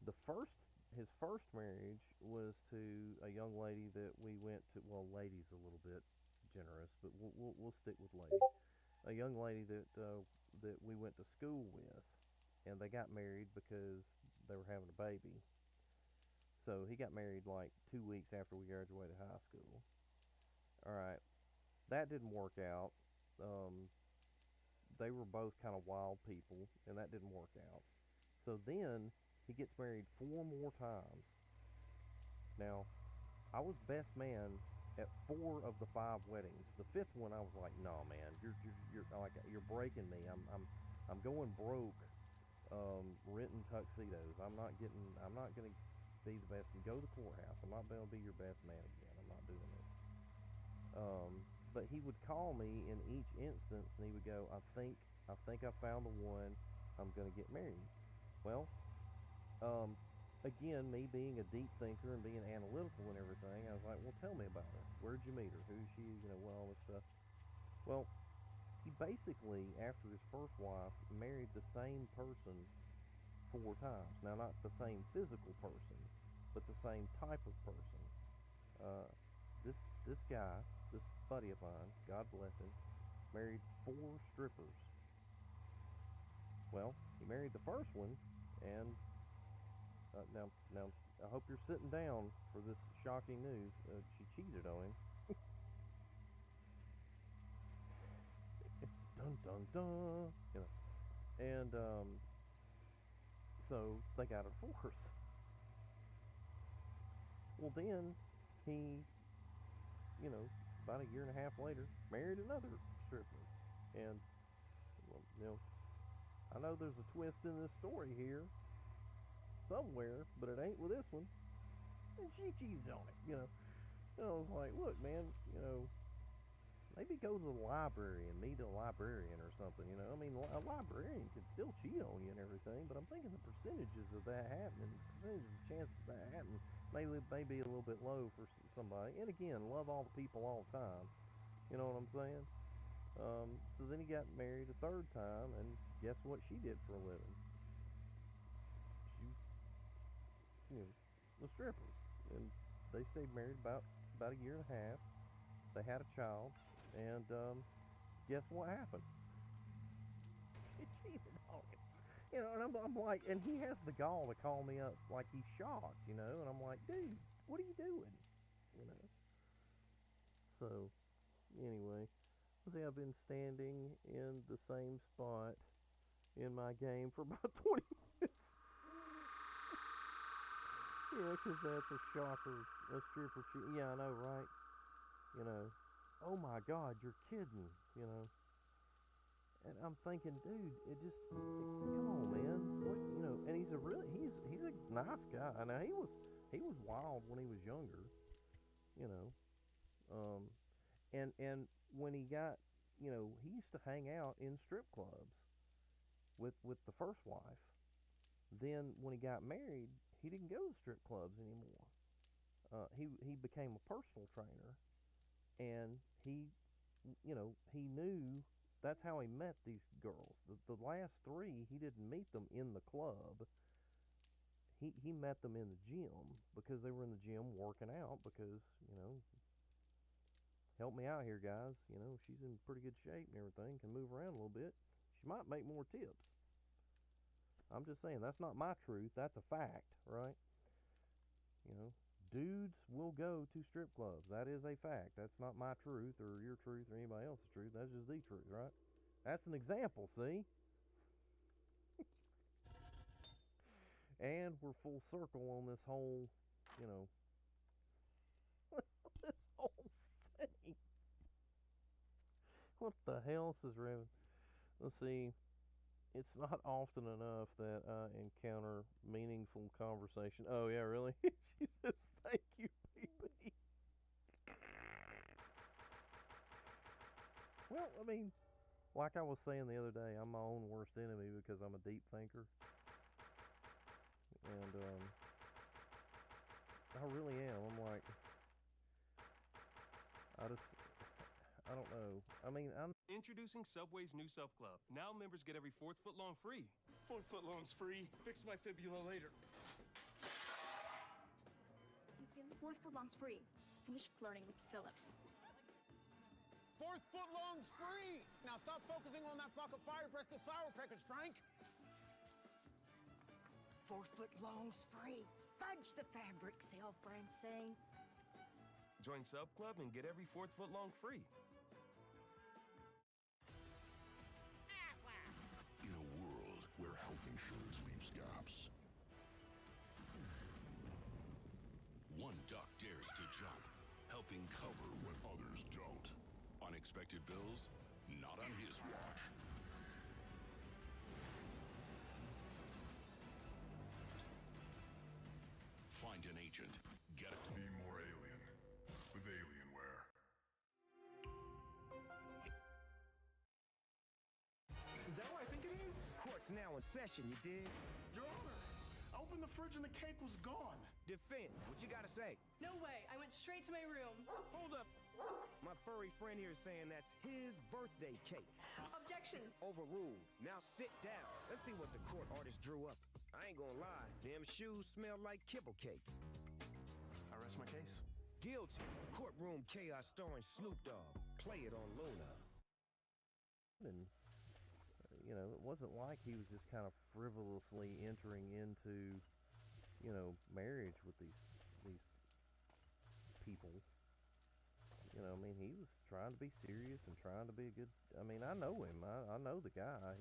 His first marriage was to a young lady that we went to. Well, lady's a little bit generous, but we'll stick with lady. A young lady that we went to school with, and they got married because they were having a baby. So he got married like 2 weeks after we graduated high school. All right, that didn't work out. They were both kind of wild people, and that didn't work out. So then he gets married 4 more times. Now, I was best man at 4 of the 5 weddings. The 5th one, I was like, "No, man, you're breaking me. I'm going broke, renting tuxedos. I'm not gonna be the best. Go to the courthouse. I'm not gonna be your best man again. I'm not doing it." But he would call me in each instance, and he would go, I think I found the one. I'm gonna get married." Well, again, me being a deep thinker and being analytical and everything, I was like, "Well, tell me about her. Where'd you meet her? Who's she? All this stuff." Well, he basically, after his first wife, married the same person 4 times. Now, not the same physical person, but the same type of person. This guy, this buddy of mine, God bless him, married 4 strippers. Well, he married the first one, and now I hope you're sitting down for this shocking news. She cheated on him. Dun dun dun. And so they got a divorce. Well, then he, about a year and a half later, married another stripper. And well, I know there's a twist in this story here somewhere, but it ain't with this one. And she cheated on him, And I was like, "Look, man, maybe go to the library and meet a librarian or something, I mean, a librarian could still cheat on you and everything, but I'm thinking the percentages of that happening, the percentage of chances of that happening may be a little bit low for somebody." And again, love all the people all the time. You know what I'm saying? So then he got married a 3rd time, and guess what she did for a living? She was, a stripper. And they stayed married about a year and a half. They had a child, and guess what happened? He cheated on him. And I'm like, and he has the gall to call me up like he's shocked, and I'm like, "Dude, what are you doing?" So, anyway, see, I've been standing in the same spot in my game for about 20 minutes. Yeah, because that's a shocker. A stripper chick. Yeah, I know, right? You know, oh my God, you're kidding, you know. And I'm thinking, dude, come on, man. What, you know, and he's a nice guy. Now, he was wild when he was younger, you know. And when he got, you know, he used to hang out in strip clubs with the first wife. Then when he got married, he didn't go to strip clubs anymore. He became a personal trainer, and he knew that's how he met these girls. The last three, he didn't meet them in the club. He met them in the gym because they were in the gym working out because, you know, help me out here, guys. You know, she's in pretty good shape and everything, can move around a little bit. She might make more tips. I'm just saying, that's not my truth. That's a fact, right? You know, dudes will go to strip clubs. That is a fact. That's not my truth or your truth or anybody else's truth. That's just the truth, right? That's an example, see? And we're full circle on this whole, you know, this whole thing. What the hell, says Raven? Let's see. It's not often enough that I encounter meaningful conversation. Oh, yeah, really? She says, thank you, PP. Well, I mean, like I was saying the other day, I'm my own worst enemy because I'm a deep thinker. And, I really am. I'm like, I don't know. I mean, Introducing Subway's new Sub Club. Now members get every 4th foot long free. 4 foot long's free. Fix my fibula later. 4 foot long's free. Finish flirting with Philip. 4 foot long's free. Now stop focusing on that flock of fire-breasted flower peckers, Frank. 4 foot long's free. Fudge the fabric sale, Francine. Join Sub Club and get every 4th foot long free. In a world where health insurance leaves gaps, one duck dares to jump, helping cover what others don't. Unexpected bills? Not on his watch. Find an agent. Get it. Be more alien with Alienware. Is that what I think it is? Court's now in session, you dig? Your Honor, I opened the fridge and the cake was gone. Defend. What you gotta say? No way. I went straight to my room. Hold up. My furry friend here is saying that's his birthday cake. Objection. Overruled. Now sit down. Let's see what the court artist drew up. I ain't gonna lie. Them shoes smell like kibble cake. I rest my case. Guilty. Courtroom chaos starring Snoop Dogg. Play it on Luna. And, you know, it wasn't like he was just kind of frivolously entering into, you know, marriage with these people. You know, I mean, he was trying to be serious and trying to be a good. I mean, I know him. I know the guy.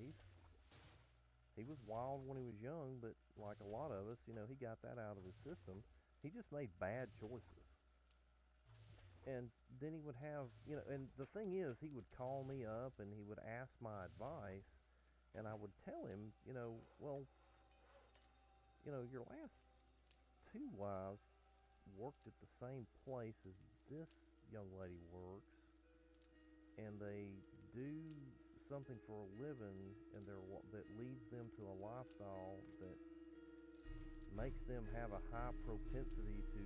He was wild when he was young, but like a lot of us, you know, he got that out of his system. He just made bad choices. And then he would have, you know, and the thing is, he would call me up and he would ask my advice, and I would tell him, you know, well, you know, your last 2 wives worked at the same place as this young lady works, and they do something for a living, and that leads them to a lifestyle that makes them have a high propensity to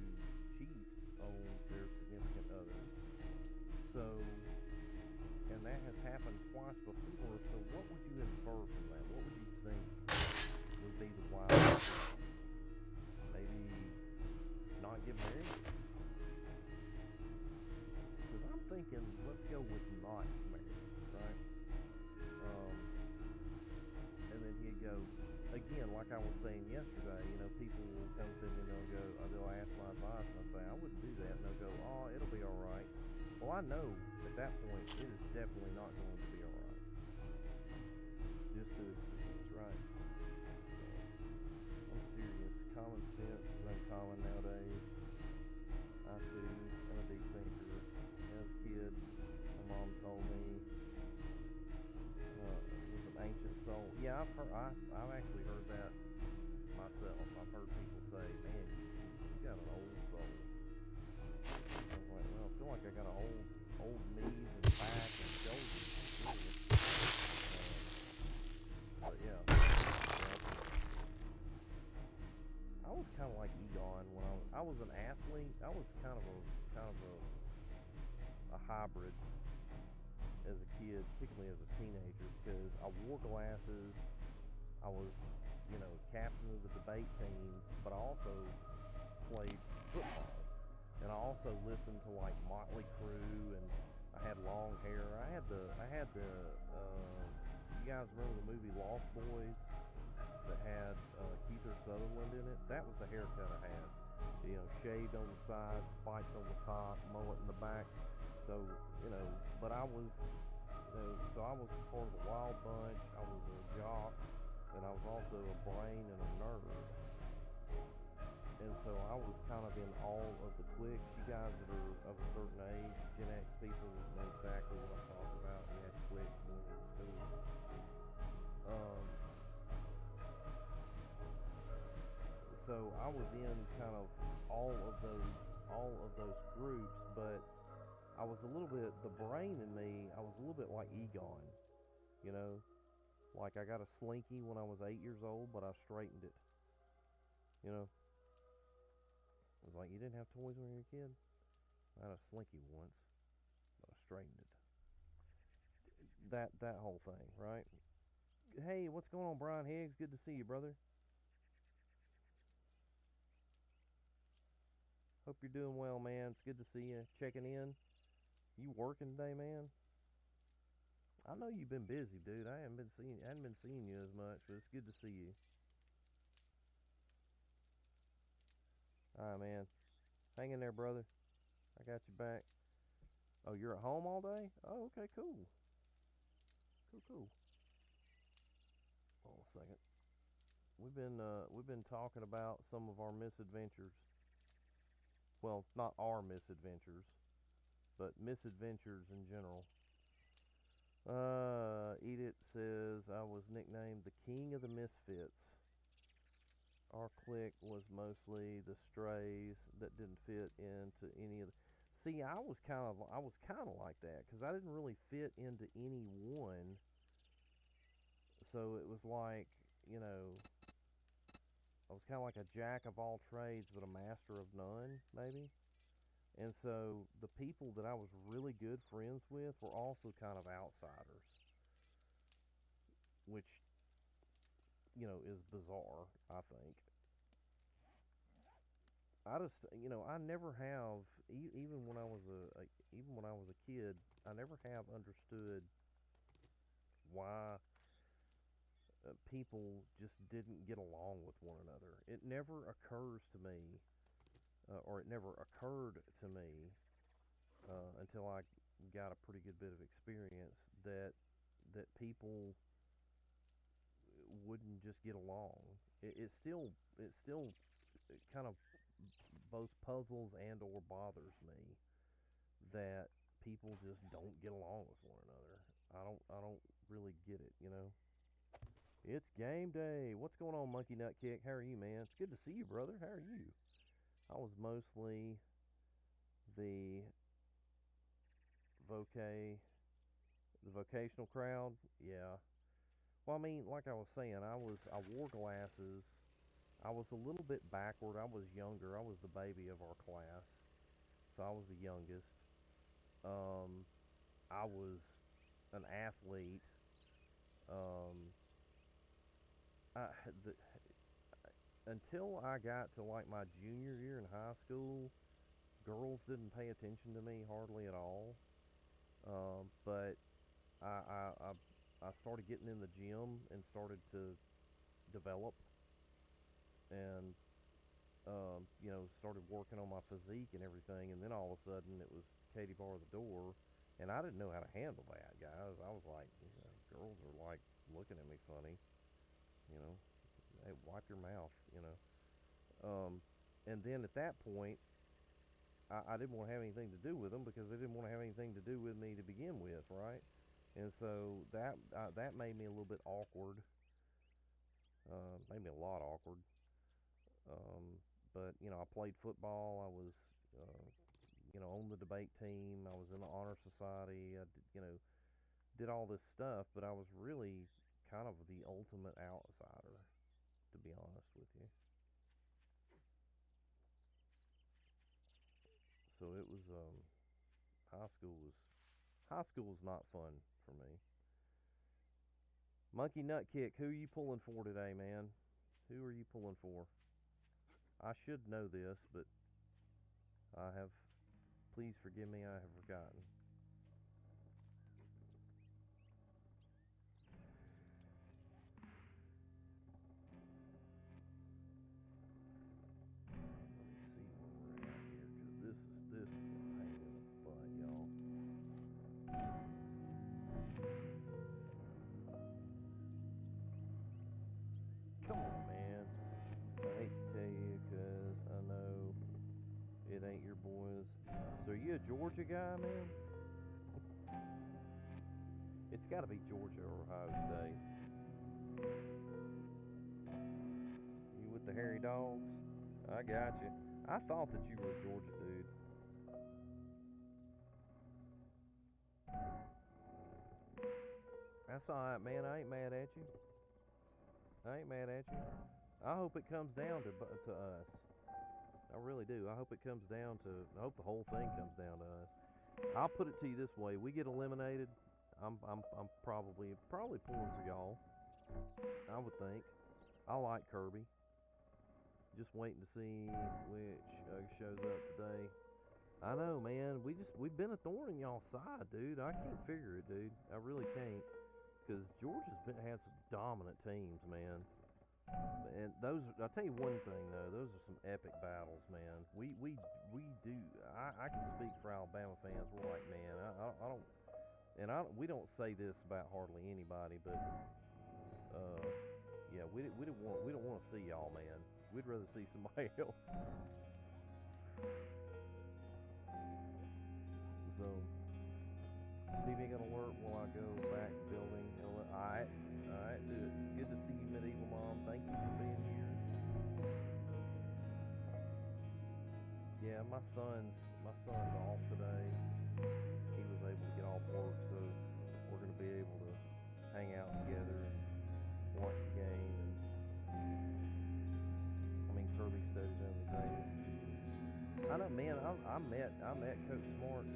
cheat on their significant other. So, and that has happened twice before, so what would you infer from that? What would you think would be the wise? Maybe not get married? Because I'm thinking, let's go with not married, right? And then he'd go, again, like I was saying yesterday, you know, people will come to me and they'll ask my advice, and I'll say, I wouldn't do that, and they'll go, oh, it'll be all right. Well, I know at that point it is definitely not going to be alright. Just do it. That's right. I'm serious. Common sense is uncommon nowadays. I too am a deep thinker. As a kid, my mom told me was an ancient soul. Yeah, I've actually heard that myself. I've heard people say, "Man, you got an old soul." I was like, well, I feel like I got an old knees and back and shoulders. But yeah, I was kind of like Egon when I was an athlete. I was kind of a hybrid as a kid, particularly as a teenager, because I wore glasses. I was, captain of the debate team, but I also played football. And I also listened to like Motley Crue, and I had long hair. I had the you guys remember the movie Lost Boys that had Kiefer Sutherland in it? That was the haircut I had. Shaved on the sides, spiked on the top, mullet in the back. So, but I was, so I was part of the Wild Bunch. I was a jock, and I was also a brain and a nerd. And so I was kind of in all of the cliques. You guys that are of a certain age, Gen X people, know exactly what I'm talking about. We had cliques when we were in school. So I was in kind of all of those groups, but I was a little bit, the brain in me, I was a little bit like Egon, like I got a slinky when I was 8 years old, but I straightened it, It was like, you didn't have toys when you were a kid? I had a slinky once, but I straightened it. That whole thing, right? Hey, what's going on, Brian Higgs? Good to see you, brother. Hope you're doing well, man. It's good to see you. Checking in. You working today, man? I know you've been busy, dude. I hadn't been seeing you as much, but it's good to see you. All right, man. Hang in there, brother. I got you back. Oh, you're at home all day? Oh, okay, cool. Cool. Hold on a second. We've been talking about some of our misadventures. Well, not our misadventures, but misadventures in general. Edith says I was nicknamed the King of the Misfits. Our clique was mostly the strays that didn't fit into any of the... See, I was kind of like that, because I didn't really fit into any one. So it was like, I was kind of like a jack of all trades, but a master of none, maybe. And so the people that I was really good friends with were also kind of outsiders, which, is bizarre, I think. I just, I never have, even when I was a kid, I never have understood why people just didn't get along with one another. It never occurs to me, or it never occurred to me until I got a pretty good bit of experience that people wouldn't just get along. It still kind of both puzzles and or bothers me that people just don't get along with one another. I don't really get it, It's game day. What's going on, Monkey Nut Kick? How are you, man? It's good to see you, brother. How are you? I was mostly the vocational crowd. Yeah. Well, I mean, like I was saying, I wore glasses. I was a little bit backward. I was younger. I was the baby of our class, so I was the youngest. I was an athlete. Until I got to like my junior year in high school, girls didn't pay attention to me hardly at all. But I started getting in the gym and started to develop, and you know, started working on my physique and everything, and then all of a sudden it was Katie bar the door, and I didn't know how to handle that, guys. I was like, you know, girls are like looking at me funny, you know, hey, wipe your mouth, you know. And then at that point, I didn't want to have anything to do with them because they didn't want to have anything to do with me to begin with, right? And so that made me a little bit awkward. Made me a lot awkward. But you know, I played football. I was, you know, on the debate team. I was in the honor society. I did, you know, did all this stuff. But I was really kind of the ultimate outsider, to be honest with you. So it was high school was not fun for me. Monkey Nut Kick, who are you pulling for today, man? Who are you pulling for? I should know this, but I have, please forgive me, I have forgotten. Come on, man. I hate to tell you because I know it ain't your boys. So are you a Georgia guy, man? It's got to be Georgia or Ohio State. You with the hairy dogs? I got you. I thought that you were a Georgia dude. That's alright, man. I ain't mad at you. I ain't mad at you. I hope it comes down to us. I really do. I hope it comes down to. I hope the whole thing comes down to us. I'll put it to you this way: we get eliminated, I'm probably pulling for y'all. I would think. I like Kirby. Just waiting to see which shows up today. I know, man. We've been a thorn in y'all's side, dude. I can't figure it, dude. I really can't. Because Georgia's had some dominant teams, man. And I'll tell you one thing though, those are some epic battles, man. We do. I can speak for Alabama fans. We're like, man, we don't say this about hardly anybody, but yeah, we don't want to see y'all, man. We'd rather see somebody else. So, PB gonna work while I go back to building. Alright, do it. Good to see you, Medieval Mom. Thank you for being here. Yeah, my son's off today. He was able to get off work, so we're gonna be able to hang out together and watch the game. And I mean, Kirby studied under the greatest. I know, man. I met Coach Smart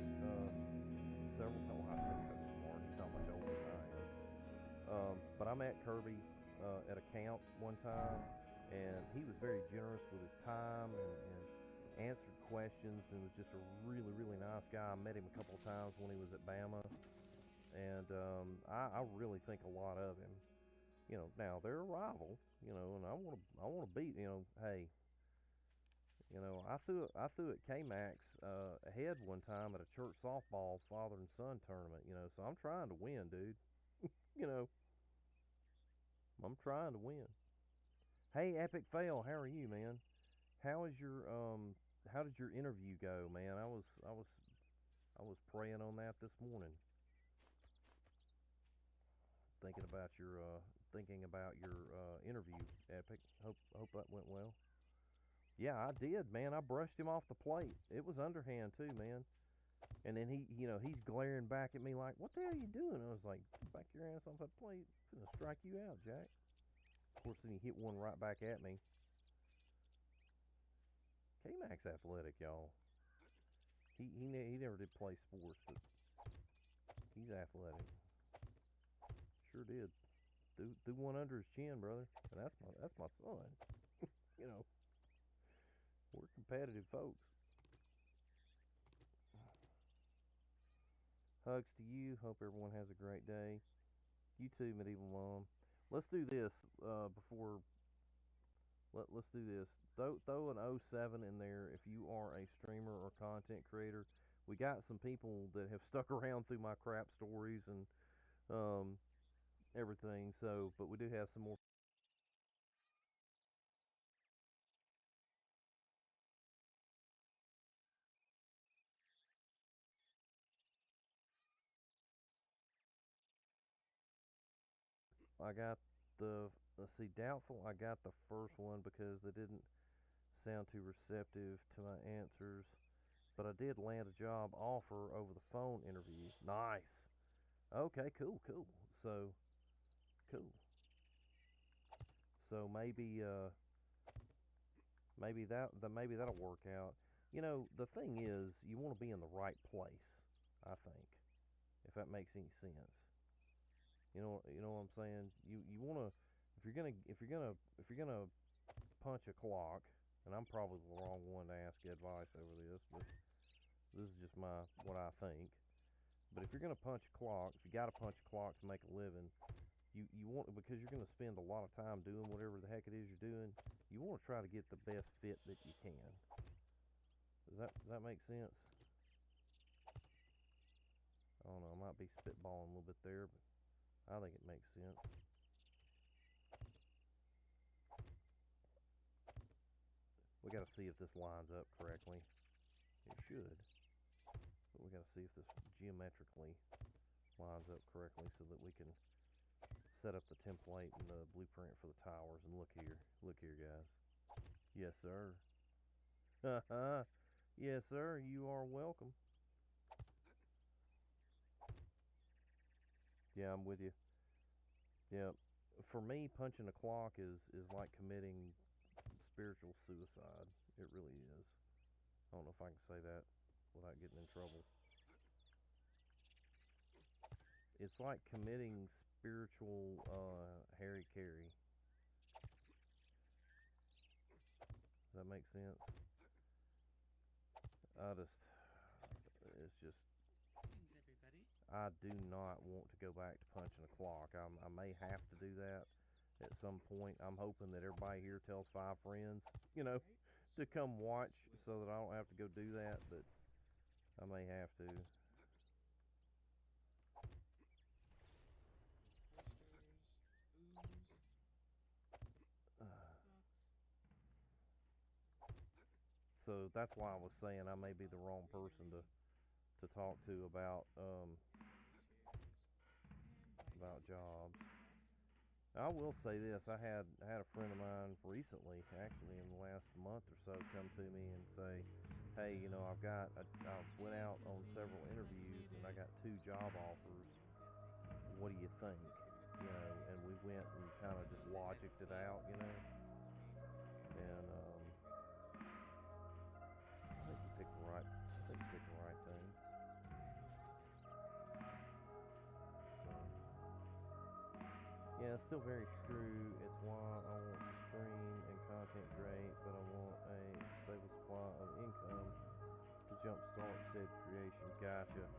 several times. Well, I say Coach Smart. He's not much older than I am. But I met Kirby at a camp one time, and he was very generous with his time and answered questions, and was just a really, really nice guy. I met him a couple of times when he was at Bama, and I really think a lot of him. You know, now they're a rival, you know, and I want to beat. You know, hey. You know, I threw at K-Max ahead one time at a church softball father and son tournament, you know, so I'm trying to win, dude. You know, I'm trying to win. Hey, Epic Fail, how are you, man? How did your interview go, man? I was praying on that this morning. Thinking about your interview, Epic. Hope that went well. Yeah, I did, man. I brushed him off the plate. It was underhand too, man. And then he's glaring back at me like, "What the hell are you doing?" I was like, "Back your ass off that plate. I'm gonna strike you out, Jack." Of course, then he hit one right back at me. K-Max athletic, y'all. He never did play sports, but he's athletic. Sure did. Threw one under his chin, brother. And that's my son. You know. We're competitive folks. Hugs to you. Hope everyone has a great day. You too, Medieval Mom. Let's do this before let's do this. Throw an 07 in there if you are a streamer or content creator. We got some people that have stuck around through my crap stories and everything. So, but we do have some more. I got let's see, doubtful. I got the first one because they didn't sound too receptive to my answers, but I did land a job offer over the phone interview. Nice. Okay, cool. So, cool. So maybe maybe that'll work out. You know, the thing is, you want to be in the right place, I think, if that makes any sense. You know what I'm saying? You want to, if you're gonna punch a clock, and I'm probably the wrong one to ask advice over this, but this is just what I think. But if you're gonna punch a clock, if you got to punch a clock to make a living, you want, because you're gonna spend a lot of time doing whatever the heck it is you're doing. You want to try to get the best fit that you can. Does that make sense? I don't know. I might be spitballing a little bit there, but I think it makes sense. We got to see if this lines up correctly. It should. But we got to see if this geometrically lines up correctly so that we can set up the template and the blueprint for the towers. And look here, guys. Yes, sir. Yes, sir. You are welcome. Yeah, I'm with you. Yeah, for me, punching a clock is like committing spiritual suicide. It really is. I don't know if I can say that without getting in trouble. It's like committing spiritual Harry Carey. Does that make sense? It's just, I do not want to go back to punching a clock. I may have to do that at some point. I'm hoping that everybody here tells 5 friends, you know, to come watch so that I don't have to go do that, but I may have to. So that's why I was saying I may be the wrong person to talk to about jobs. I will say this: I had a friend of mine recently, actually in the last month or so, come to me and say, "Hey, you know, I went out on several interviews and I got 2 job offers. What do you think?" You know, and we went and kind of just logicked it out, you know, and I think he picked the right thing. So, yeah, it's still very true. It's why I want to stream and content create, but I want a stable supply of income to jumpstart said creation. Gotcha.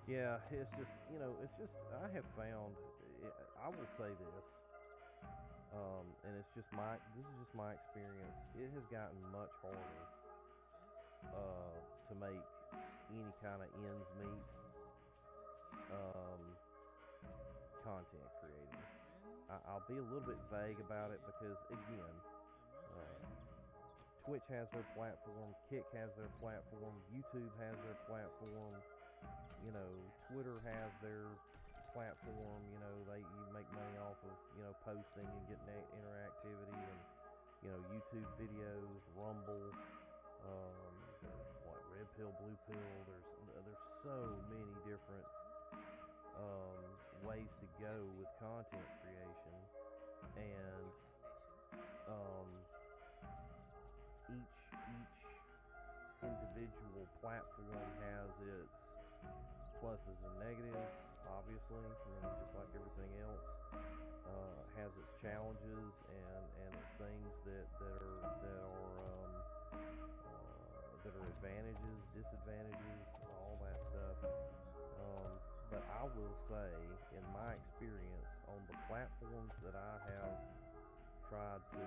Yeah, it's just, you know, I have found, I will say this, and this is just my experience. It has gotten much harder to make any kind of ends meet content creating. I'll be a little bit vague about it because, again, Twitch has their platform, Kick has their platform, YouTube has their platform, you know, Twitter has their platform. You know, you make money off of, you know, posting and getting interactivity, and, you know, YouTube videos, Rumble, there's what, Red Pill, Blue Pill, there's so many different ways to go with content creation, and each individual platform has its pluses and negatives, obviously, you know, just like everything else. Has its challenges and its things that are advantages, disadvantages, all that stuff. But I will say, in my experience, on the platforms that I have tried to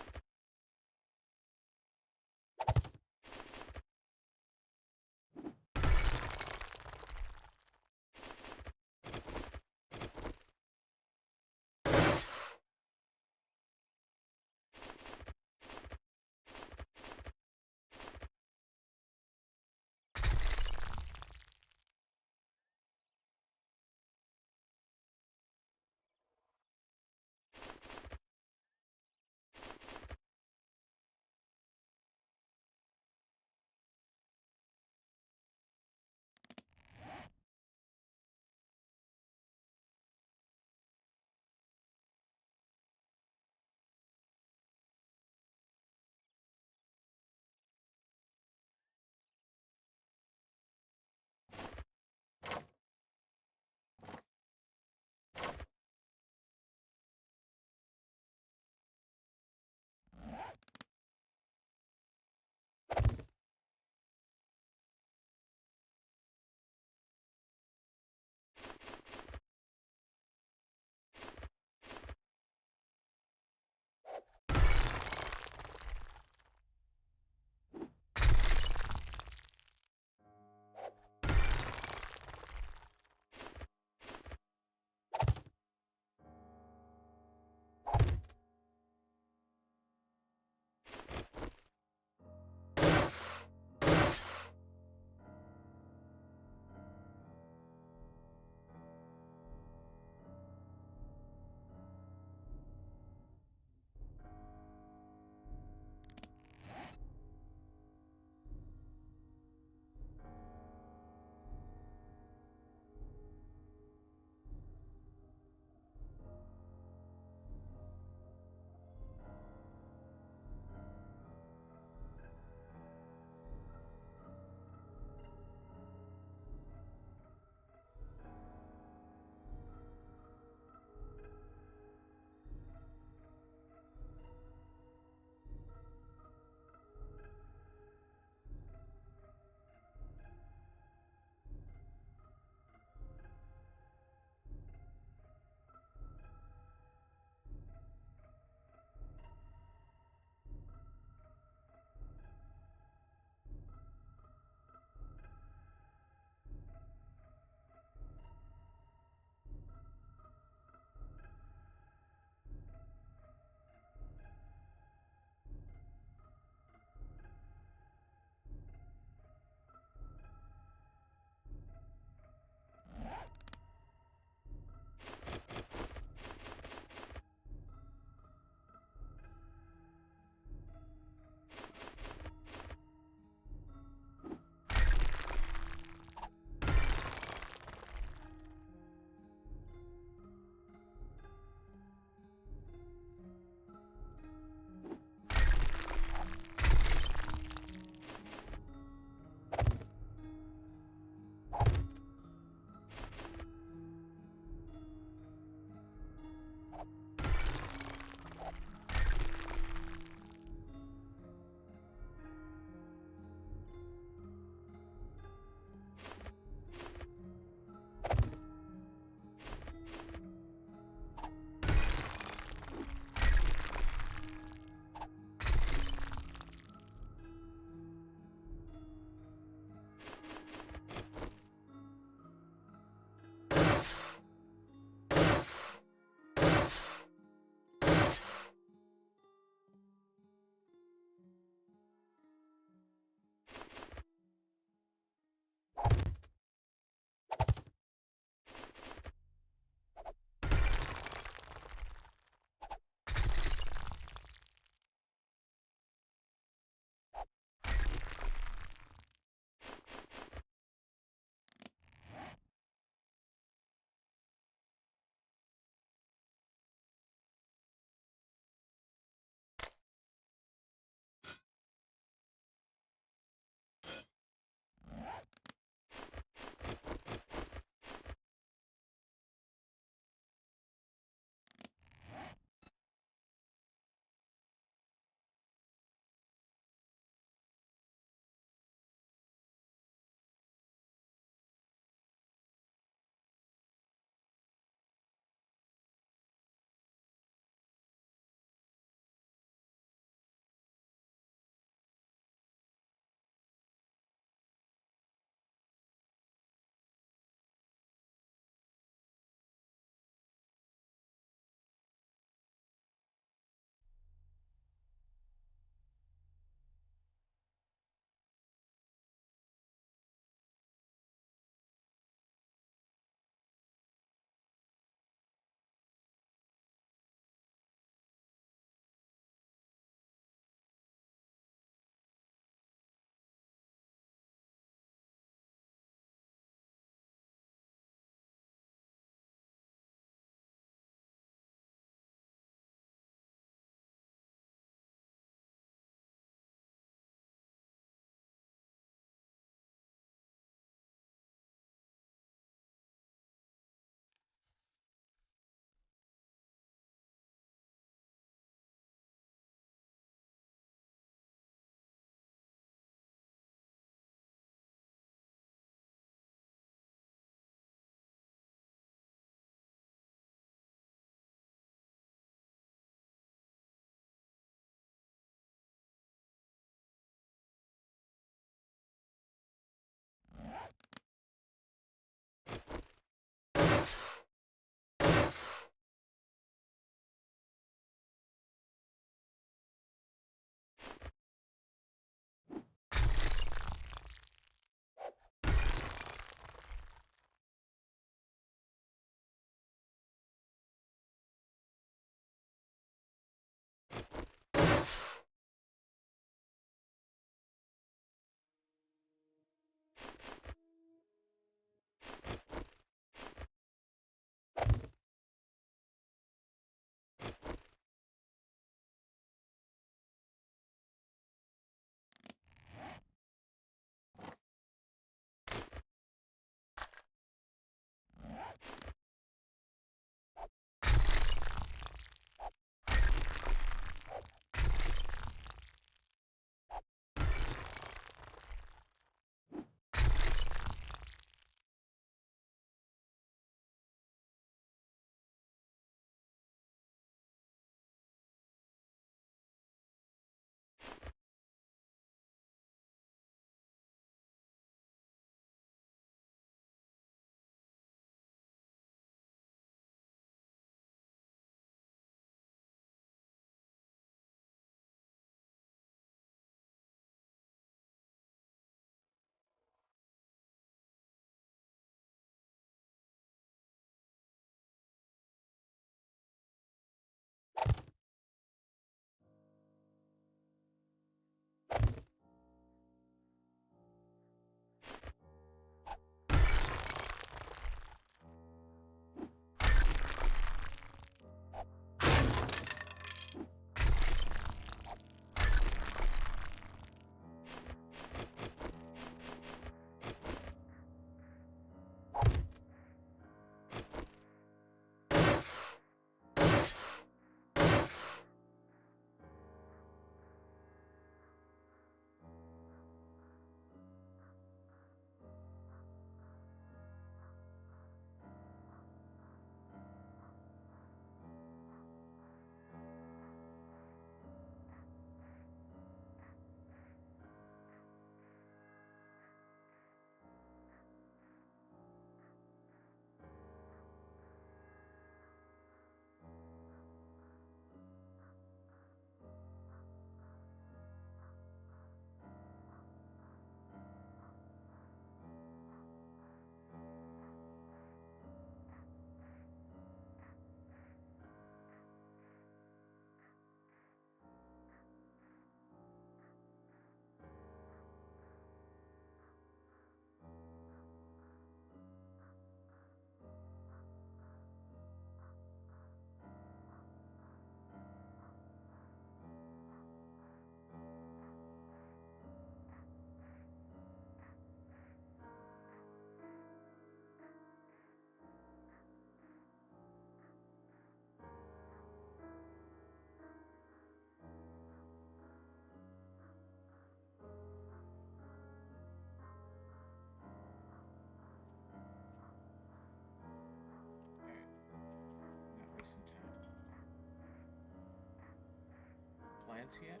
plants yet.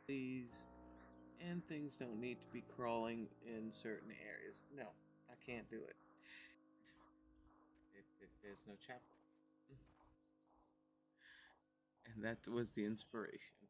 These and things don't need to be crawling in certain areas. No, I can't do it. There's no chapel. And that was the inspiration.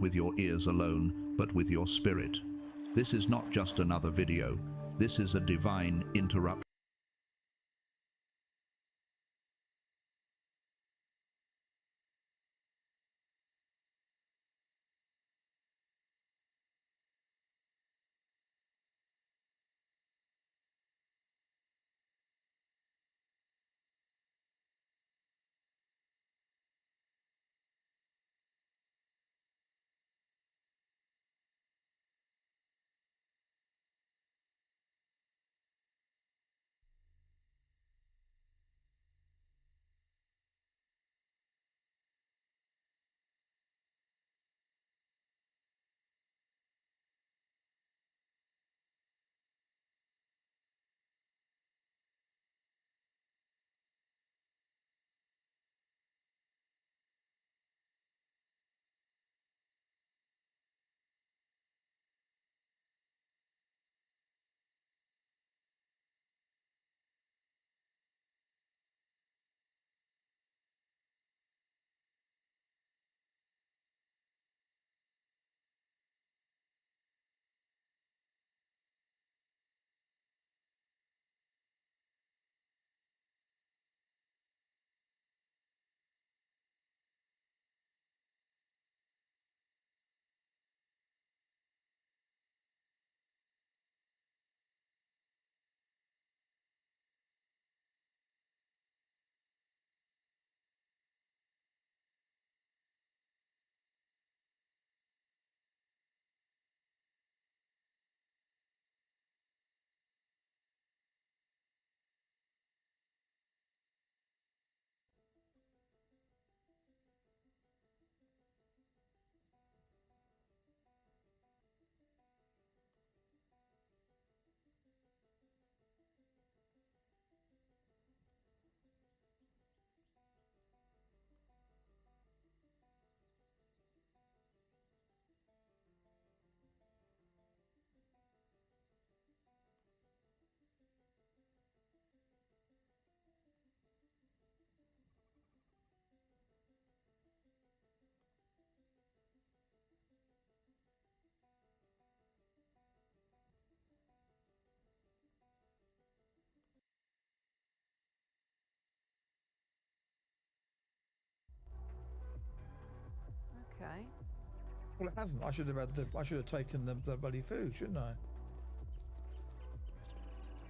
with your ears alone, but with your spirit. This is not just another video. This is a divine interruption. Okay. Well, it hasn't. I should have had the. I should have taken the bloody food, shouldn't I?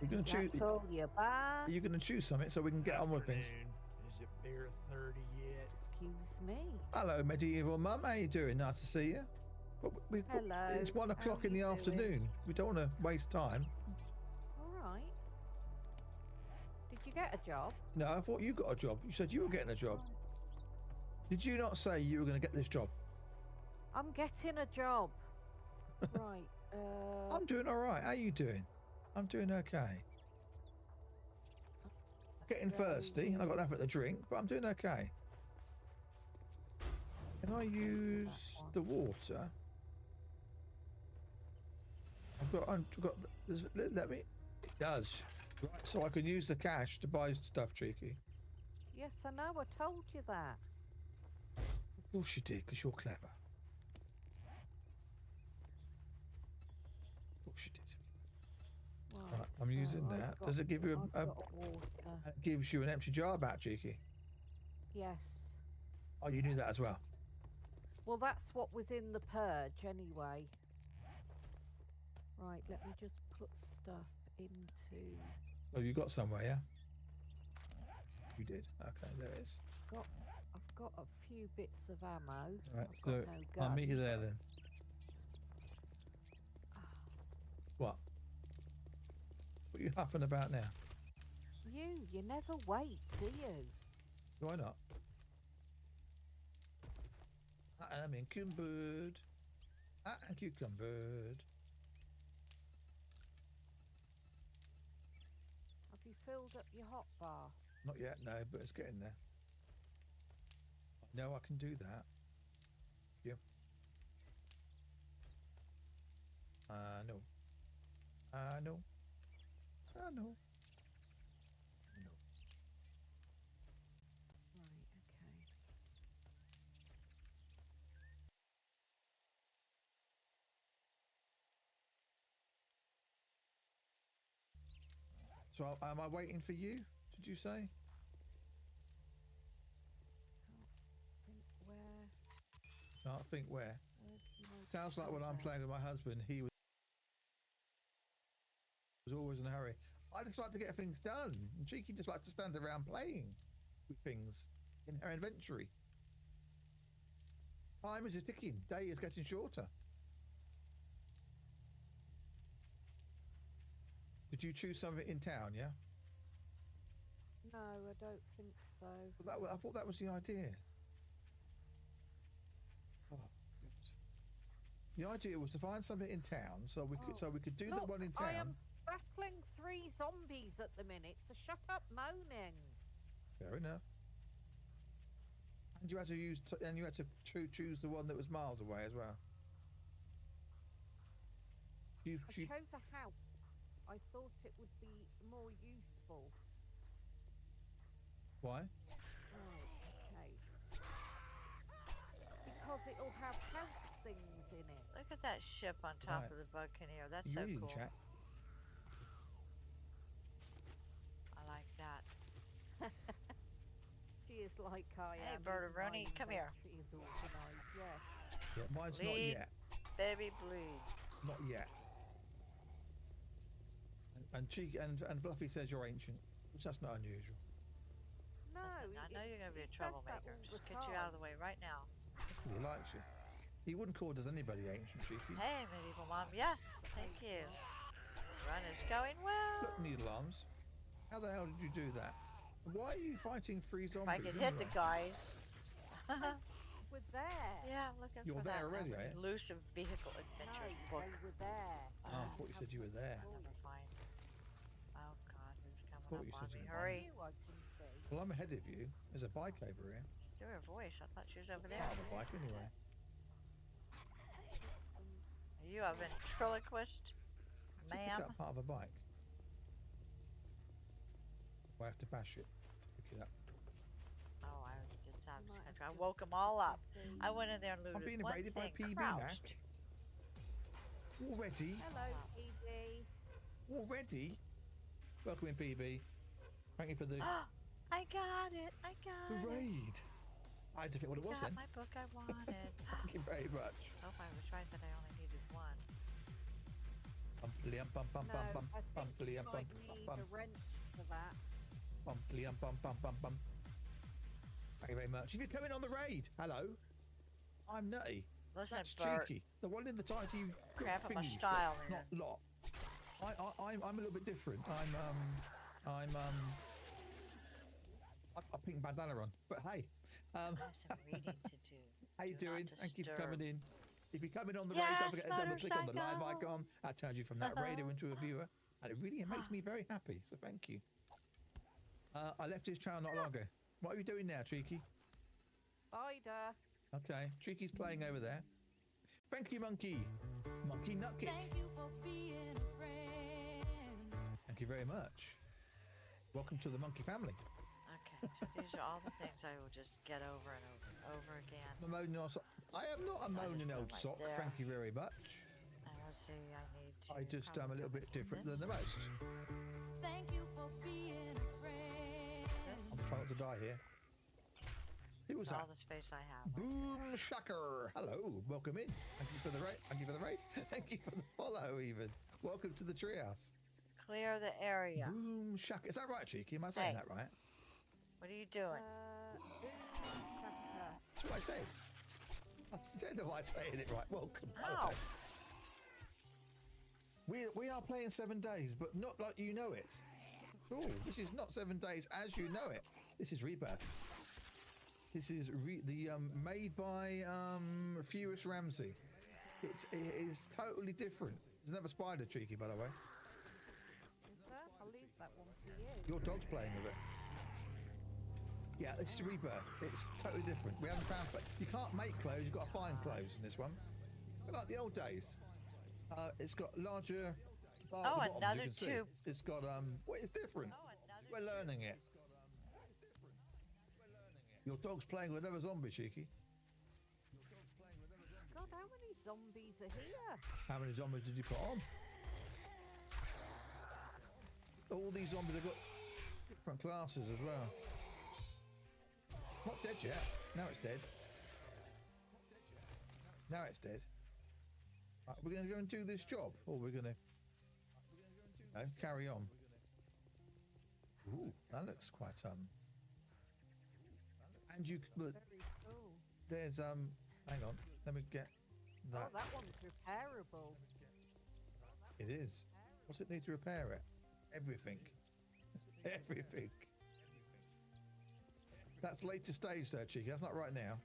You're gonna choose. That's all you buy. You're gonna choose something so we can get on with things. Is it beer 30 yet? Excuse me. Hello, medieval mum. How you doing? Nice to see you. Hello. It's 1 o'clock in the afternoon. We don't want to waste time. All right. Did you get a job? No, I thought you got a job. You said you were getting a job. Did you not say you were going to get this job? I'm getting a job. Right. I'm doing all right. How you doing? I'm doing okay. Getting thirsty. I got nothing to drink, but I'm doing okay. Can I use the water? I've got. Let me. It does. Right. So I can use the cash to buy stuff, cheeky. Yes, I know. I told you that. Of course you did, because you're clever. Of course you did. Right, I'm using that. Does it give you a it gives you an empty jar back, cheeky? Yes. Oh, you knew that as well. Well, that's what was in the purge anyway. Right, let me just put stuff into... Oh, you got somewhere, yeah? You did. Okay, there it is. I've got a few bits of ammo. Right, I've so got no I'll meet you gun. there then. What? What are you huffing about now? You never wait, do you? Why not? I am encumbered. I am cucumbered. Have you filled up your hot bar? Not yet, no, but it's getting there. I know I can do that. Yeah. I know. I know. I know. No. Right, okay. So am I waiting for you? Did you say? Where? Can't think where. Where's Sounds like when I'm playing with my husband, he was always in a hurry. I just like to get things done. And Cheeky just likes to stand around playing with things in her inventory. Time is ticking. Day is getting shorter. Did you choose something in town, yeah? No, I don't think so. Well, I thought that was the idea. Oh, the idea was to find something in town so we could do the one in town. I am battling 3 zombies at the minute, so shut up moaning. Fair enough. And you had to choose the one that was miles away as well. I chose a house. I thought it would be more useful. Why? Oh, okay. Because it'll have house things in it. Look at that ship on top of the Buccaneer. That's so cool. Chat? I like that. She is like I am. Hey, Bertaroni, come here. She is organised, yes. Yeah, mine's not yet. Baby bleed. Not yet. And Cheeky and Fluffy says you're ancient, which that's not unusual. No, I know you're going to be a troublemaker. Just get you out of the way right now. That's because he likes you. He wouldn't call does anybody ancient, Cheeky. Hey, medieval mom. Yes, thank you. Run is going well. Look, needle arms. How the hell did you do that? Why are you fighting 3 zombies? If I could hit the guys. We're there. Yeah, I'm looking You're for there that already, are you? Elusive vehicle adventures book. They were there. Oh, I thought you said you were there. Never mind. Oh God, who's coming Thought up you on said me? you were Hurry. Well, I'm ahead of you. There's a bike over here. Do her voice. I thought she was over there. I have a bike anyway. Are you a ventriloquist, Pick ma'am? up part of a bike. I have to bash it. Pick it up. Oh, I already did sound. I woke them all up. I went in there and looted I'm being one invaded by thing. PB Mac. Crouched. Already? Hello, PB. Already? Welcome in, PB. Thank you for the I got it. I got it. raid. I had to think what it was got then. my book I wanted. Thank you very much. Hope I was right that I only needed one. Bum, bum, bum, No, bum, bum, I bum, think you bum, might bum, need bum, a wrench for that. bum, bum, bum, bum, bum. Thank you very much. If you're coming on the raid, hello. I'm Nutty. Listen, That's Bert. Cheeky. The one in the tighty Crap at my thingies, style, not man. lot. I'm a little bit different. I'm a pink bandana on, but hey, I have some reading to do. how you Do not doing? Thank you for disturb. coming in. If you're coming on the raid, don't forget to double click on the live icon. That turns you from that raider into a viewer, and it really makes me very happy. So thank you. I left his channel not long ago. What are you doing now, Cheeky? Spider. Okay, Cheeky's playing over there. Thank you, Monkey. Monkey Nutkick. Thank you for being a friend. Thank you very much. Welcome to the Monkey family. Okay, so these are all the things I will just get over and over and over again. I'm a moaning old sock. I am not a moaning old right sock. there. Thank you very much. And let's see, I need to. I just am a little bit different than the most. Thank you for being a friend. I'm trying not to die here. Who was all that? the space I have. Boom Shacker. Hello, welcome in. Thank you for the raid. Thank you for the raid. Thank you for the follow. Even welcome to the treehouse. Clear the area. Boom Shacker. Is that right, Cheeky? Am I saying Hey. that right? What are you doing? That's what I said. I said, am I saying it right? Welcome. Ow. Hello. We are playing 7 days, but not like you know it. Cool. This is not 7 days as you know it. This is Rebirth. This is made by Furious Ramsey. It is totally different. There's another spider, Cheeky, by the way. Is there? I'll leave that one for you. Your dog's playing with it. Yeah, this is Rebirth. It's totally different. We haven't found clothes. You can't make clothes. You've got to find clothes in this one. But like the old days. It's got larger. Oh, bottoms, another you can see. tube. It's got well, it's different. We're learning it. Your dog's playing with another zombie, Cheeky. God, how many zombies are here? How many zombies did you put on? all these zombies have got different classes as well. Not dead yet. Now it's dead. Now it's dead. Right, we're going to go and do this job, or we're going to carry on. Ooh, that looks quite and you look, Very cool. there's hang on, let me get that. Oh, that one's repairable. It is. What's it need to repair it? Everything. Everything. That's later stage there, Cheeky. That's not right now.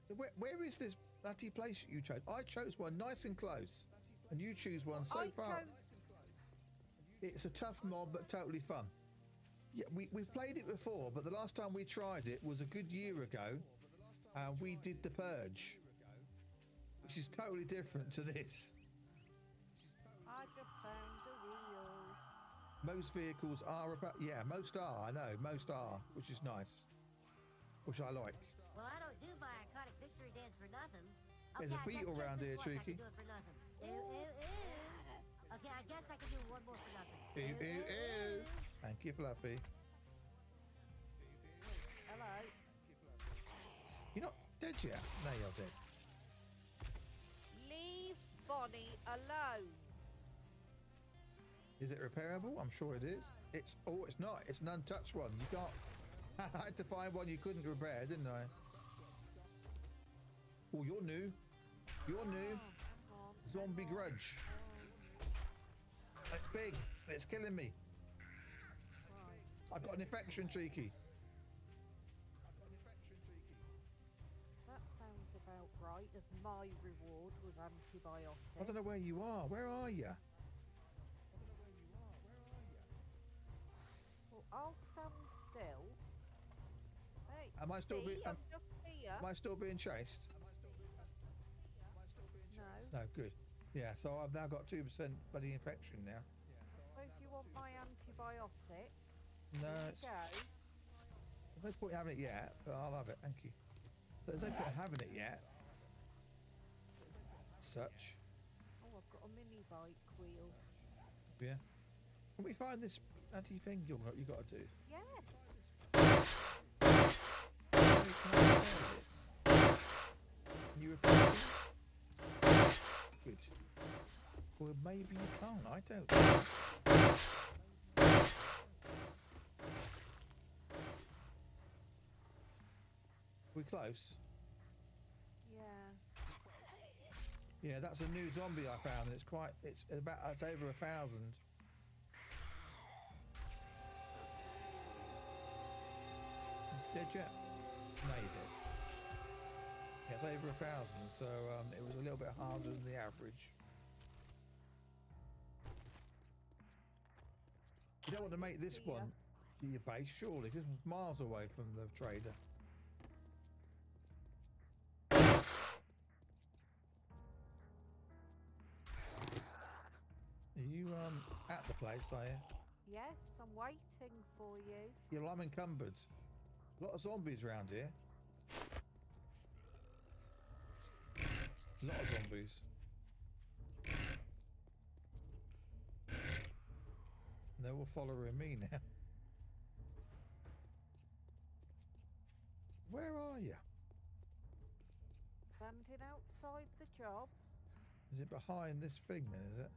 So where is this bloody place you chose? I chose one nice and close, and you choose one so far. It's a tough mob, but totally fun. Yeah, we've played it before, but the last time we tried it was a good year ago, and we did the Purge, which is totally different to this. I just found the wheel. Most vehicles are about, yeah, most are, I know, most are, which is nice, which I like. Well, I don't do my iconic victory dance for nothing. There's a beetle around here, Cheeky. I can do it for nothing. Ew, ew, ew. Okay, I guess I can do one more for nothing. Ew, ew, ew. Thank you, Fluffy. Hello. You're not dead yet? No, you're dead. Leave Bonnie alone. Is it repairable? I'm sure it is. It's not. It's an untouched one. You can't. I had to find one you couldn't repair, didn't I? Oh, you're new. You're new. Zombie grudge. It's big. It's killing me. I've got an infection, Cheeky. That sounds about right, as my reward was antibiotics. I don't know where you are. Where are you? Well, I'll stand still. Hey, Am I still being? I'm just here. Am I still being chased? No. No, good. Yeah, so I've now got 2% bloody infection now. Suppose you want my antibiotic? No, Here it's, you go. there's no point having it yet, but I'll have it. Thank you. There's no point having it yet. Such. Oh, I've got a mini bike wheel. Yeah. Can we find this anti thing you got to do? Yes. Can you repair this? Good. Well, maybe you can't. I don't know. We close? Yeah. Yeah, that's a new zombie I found, and it's over 1,000. Dead yet? No, you did. Yeah, it's over 1,000, so it was a little bit harder than the average. You don't want to make this one your base, surely. This one's miles away from the trader. Are you at the place, are you? Yes, I'm waiting for you. Yeah, well, I'm encumbered. A lot of zombies around here. A lot of zombies. They're all following me now. Where are you? Standing outside the job. Is it behind this thing then, is it?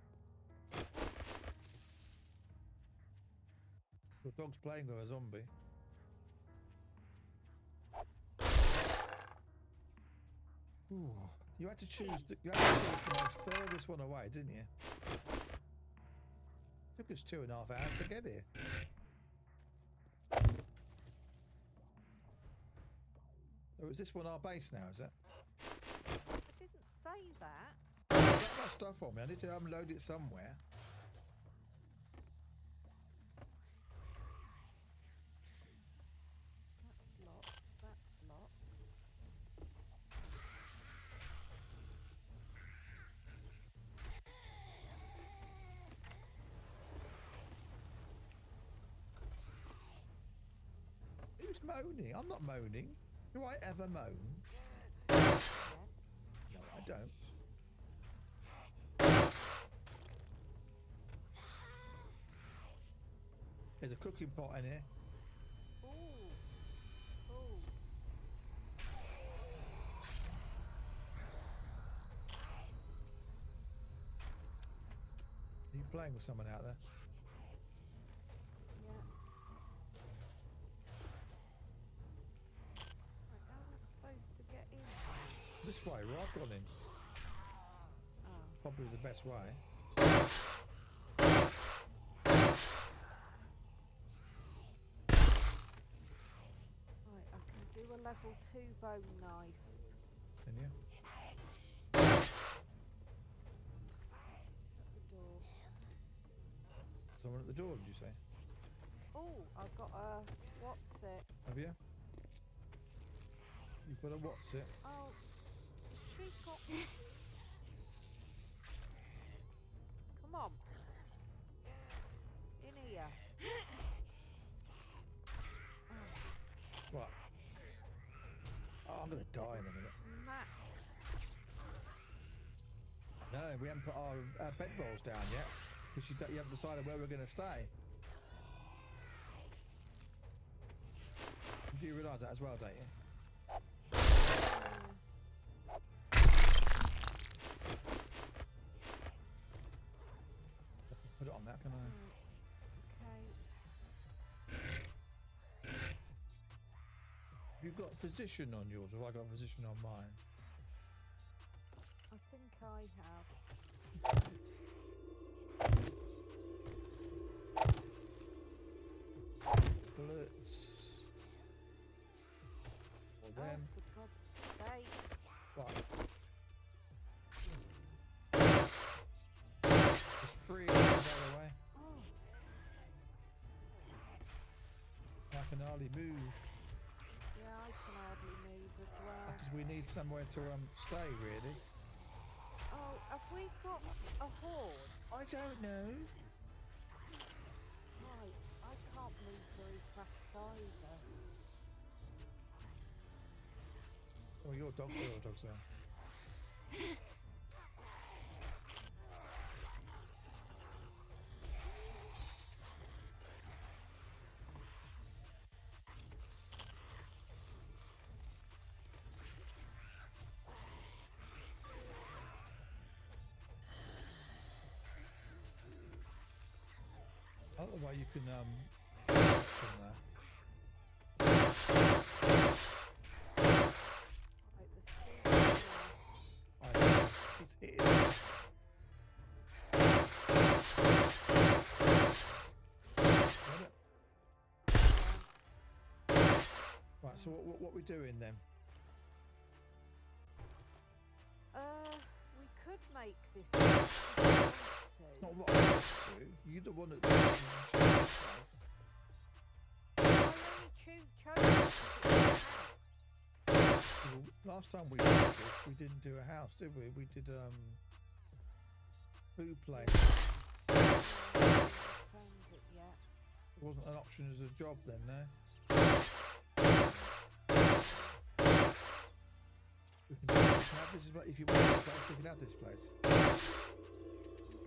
Your dog's playing with a zombie. Ooh. You had to choose the most furthest one away, didn't you? Took us 2.5 hours to get here. So is this one our base now, is it? I didn't say that. I've got my stuff on me. I need to unload it somewhere. That's locked. That's locked. Who's moaning? I'm not moaning. Do I ever moan? No, I don't. There's a cooking pot in here. Ooh. Ooh. Are you playing with someone out there? Yeah. Right, how are we supposed to get in? This way, right? I've gone in. Oh. Probably the best way. Right, I can do a level 2 bone knife. Can you? At the door. Someone at the door, did you say? Oh, I've got a what's it? Have you? You've got a what's it? Oh, she got. Come on. In here. What? Oh, I'm gonna die in a minute. Smack. No, we haven't put our bed rolls down yet because you haven't decided where we're going to stay. Do you realise that as well, don't you? Put it on that, can I? Okay. Have you got position on yours, or have I got position on mine? I think I have. Bullets. Or them. For God's sake. What? There's 3 of them, by the way. Oh. I can hardly move. Yeah, I can hardly move as well. Because we need somewhere to stay, really. Oh, have we got a horde? I don't know. Right, I can't move very fast either. Oh, your dog's there. Otherwise, you can from there. Right, the speed. I know. It's hitting. Got it? Right, so what we doing then? We could make this. It's not what I want to. You're the one that chose this place. I only chose Well, last time we did this, we didn't do a house, did we? We did food place. found it yet. It wasn't an option as a job then, no? We can have this if you want this place, we can have this place.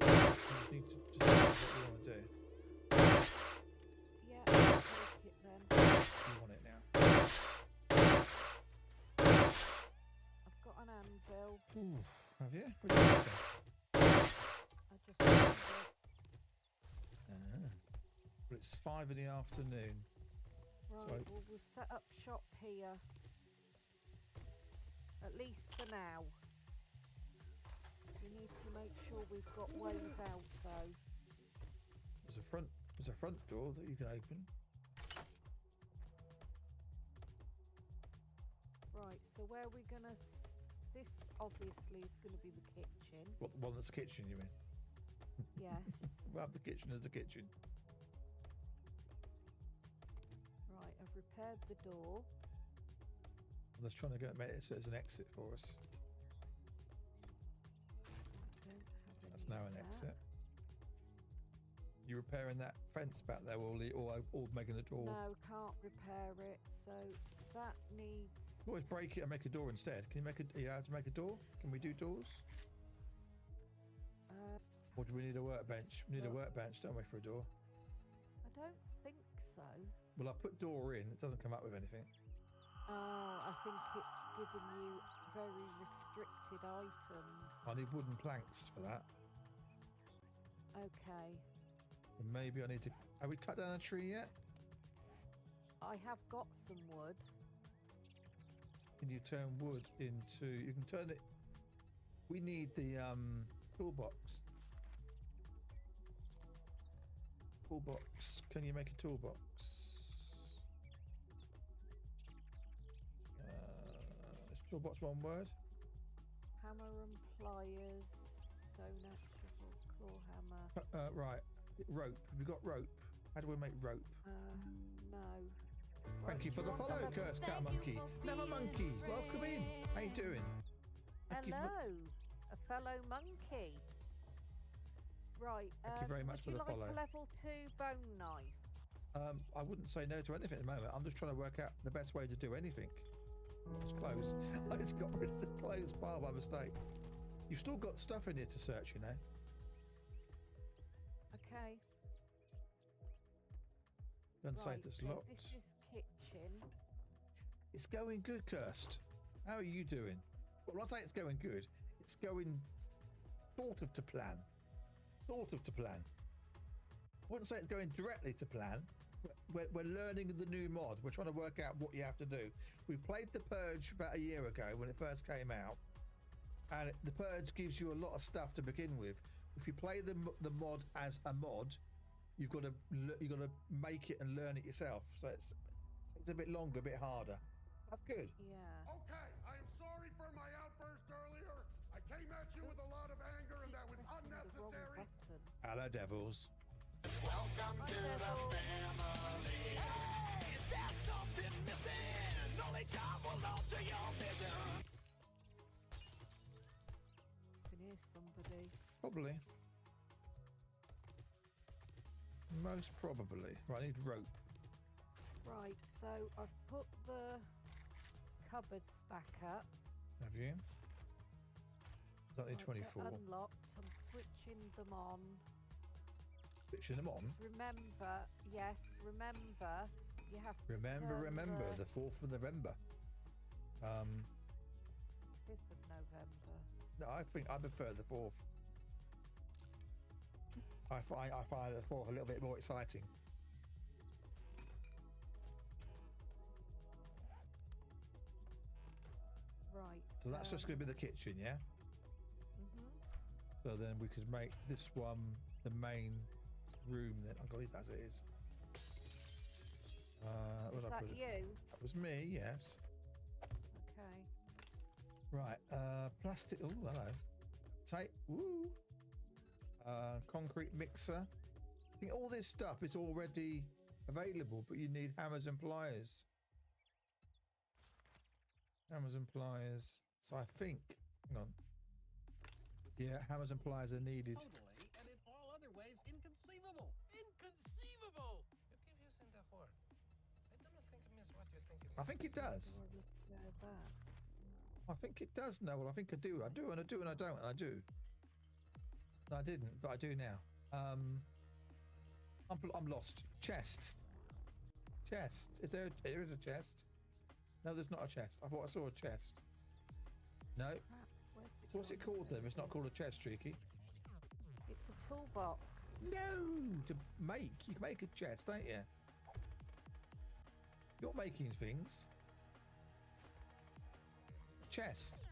We just need to decide what we want to do. Yeah, I'll take it then. You want it now. I've got an anvil. Ooh, have you? What do you think? I just found it. But it's 5 in the afternoon. Right, So well, we'll set up shop here. At least for now. We need to make sure we've got ways out though. there's a front door that you can open. Right, so where are we gonna... This obviously is gonna be the kitchen. What, the one that's the kitchen, you mean? Yes. We'll have the kitchen as the kitchen. Right, I've repaired the door. I'm just trying to make it so it's an exit for us. Don't have That's any now of an that. exit. You repairing that fence back there, or making a door? No, can't repair it. So that needs... Always break it and make a door instead. Can you make a? Are you able to make a door? Can we do doors? Or do we need a workbench? We need a workbench, don't we, for a door? I don't think so. Well, I put door in. It doesn't come up with anything. Oh, I think it's giving you very restricted items. I need wooden planks for that. Okay. And maybe I need to... Have we cut down a tree yet? I have got some wood. Can you turn wood into... You can turn it... We need the toolbox. Toolbox. Can you make a toolbox? Is toolbox one word? Hammer and pliers. Donut, shovel, claw hammer. Right. Rope. Have we got rope? How do we make rope? No. Thank you for the follow, Curse Cat Monkey. Never Monkey, welcome in. How you doing? Hello, a fellow monkey. Right. Thank you very much for the follow. Would you like a level 2 bone knife? I wouldn't say no to anything at the moment. I'm just trying to work out the best way to do anything. It's closed. I just got rid of the closed pile by mistake. You've still got stuff in here to search, you know. Okay. Gun safe that's locked. This is kitchen. It's going good, Cursed. How are you doing? Well, when I say it's going good, it's going sort of to plan. Sort of to plan. I wouldn't say it's going directly to plan. We're learning the new mod. We're trying to work out what you have to do. We played The Purge about a year ago when it first came out. And The Purge gives you a lot of stuff to begin with. If you play the mod as a mod, you've got to make it and learn it yourself. So it's a bit longer, a bit harder. That's good. Yeah. Okay, I am sorry for my outburst earlier. I came at you with a lot of anger and that was unnecessary. Hello, devils. Welcome to the family. Hey, there's something missing. Only time will alter your vision. Can hear somebody. Probably. Most probably. Right, I need rope. Right, so I've put the cupboards back up. Have you? Don't need 24. They're unlocked. I'm switching them on. Switching them on? Remember, yes, remember, you have to Remember, the 4th of November. 5th of November. No, I think I prefer the 4th. I find the 4th a little bit more exciting. Right. So that's just going to be the kitchen, yeah? So then we could make this one the main room then. I'm going to leave that as it is. Is that you? That was me, yes. Okay. Right, plastic, oh, hello. Tape, woo. Concrete mixer. I think all this stuff is already available, but you need hammers and pliers. Hammers and pliers. So I think, hang on. Yeah, hammers and pliers are needed. Totally, and in all other ways, inconceivable. Inconceivable! You keep using that word. I don't think it means what you think it means. I think it does. I think it does, Noel. I think I do. I do, and I do, and I don't, and I do. No, I didn't, but I do now. I'm lost. Chest. Chest. There is a chest. No, there's not a chest. I thought I saw a chest. No. So what's it called then? It's not called a chest, Tricky. It's a toolbox. No, to make. You can make a chest, don't you? You're making things. Chest.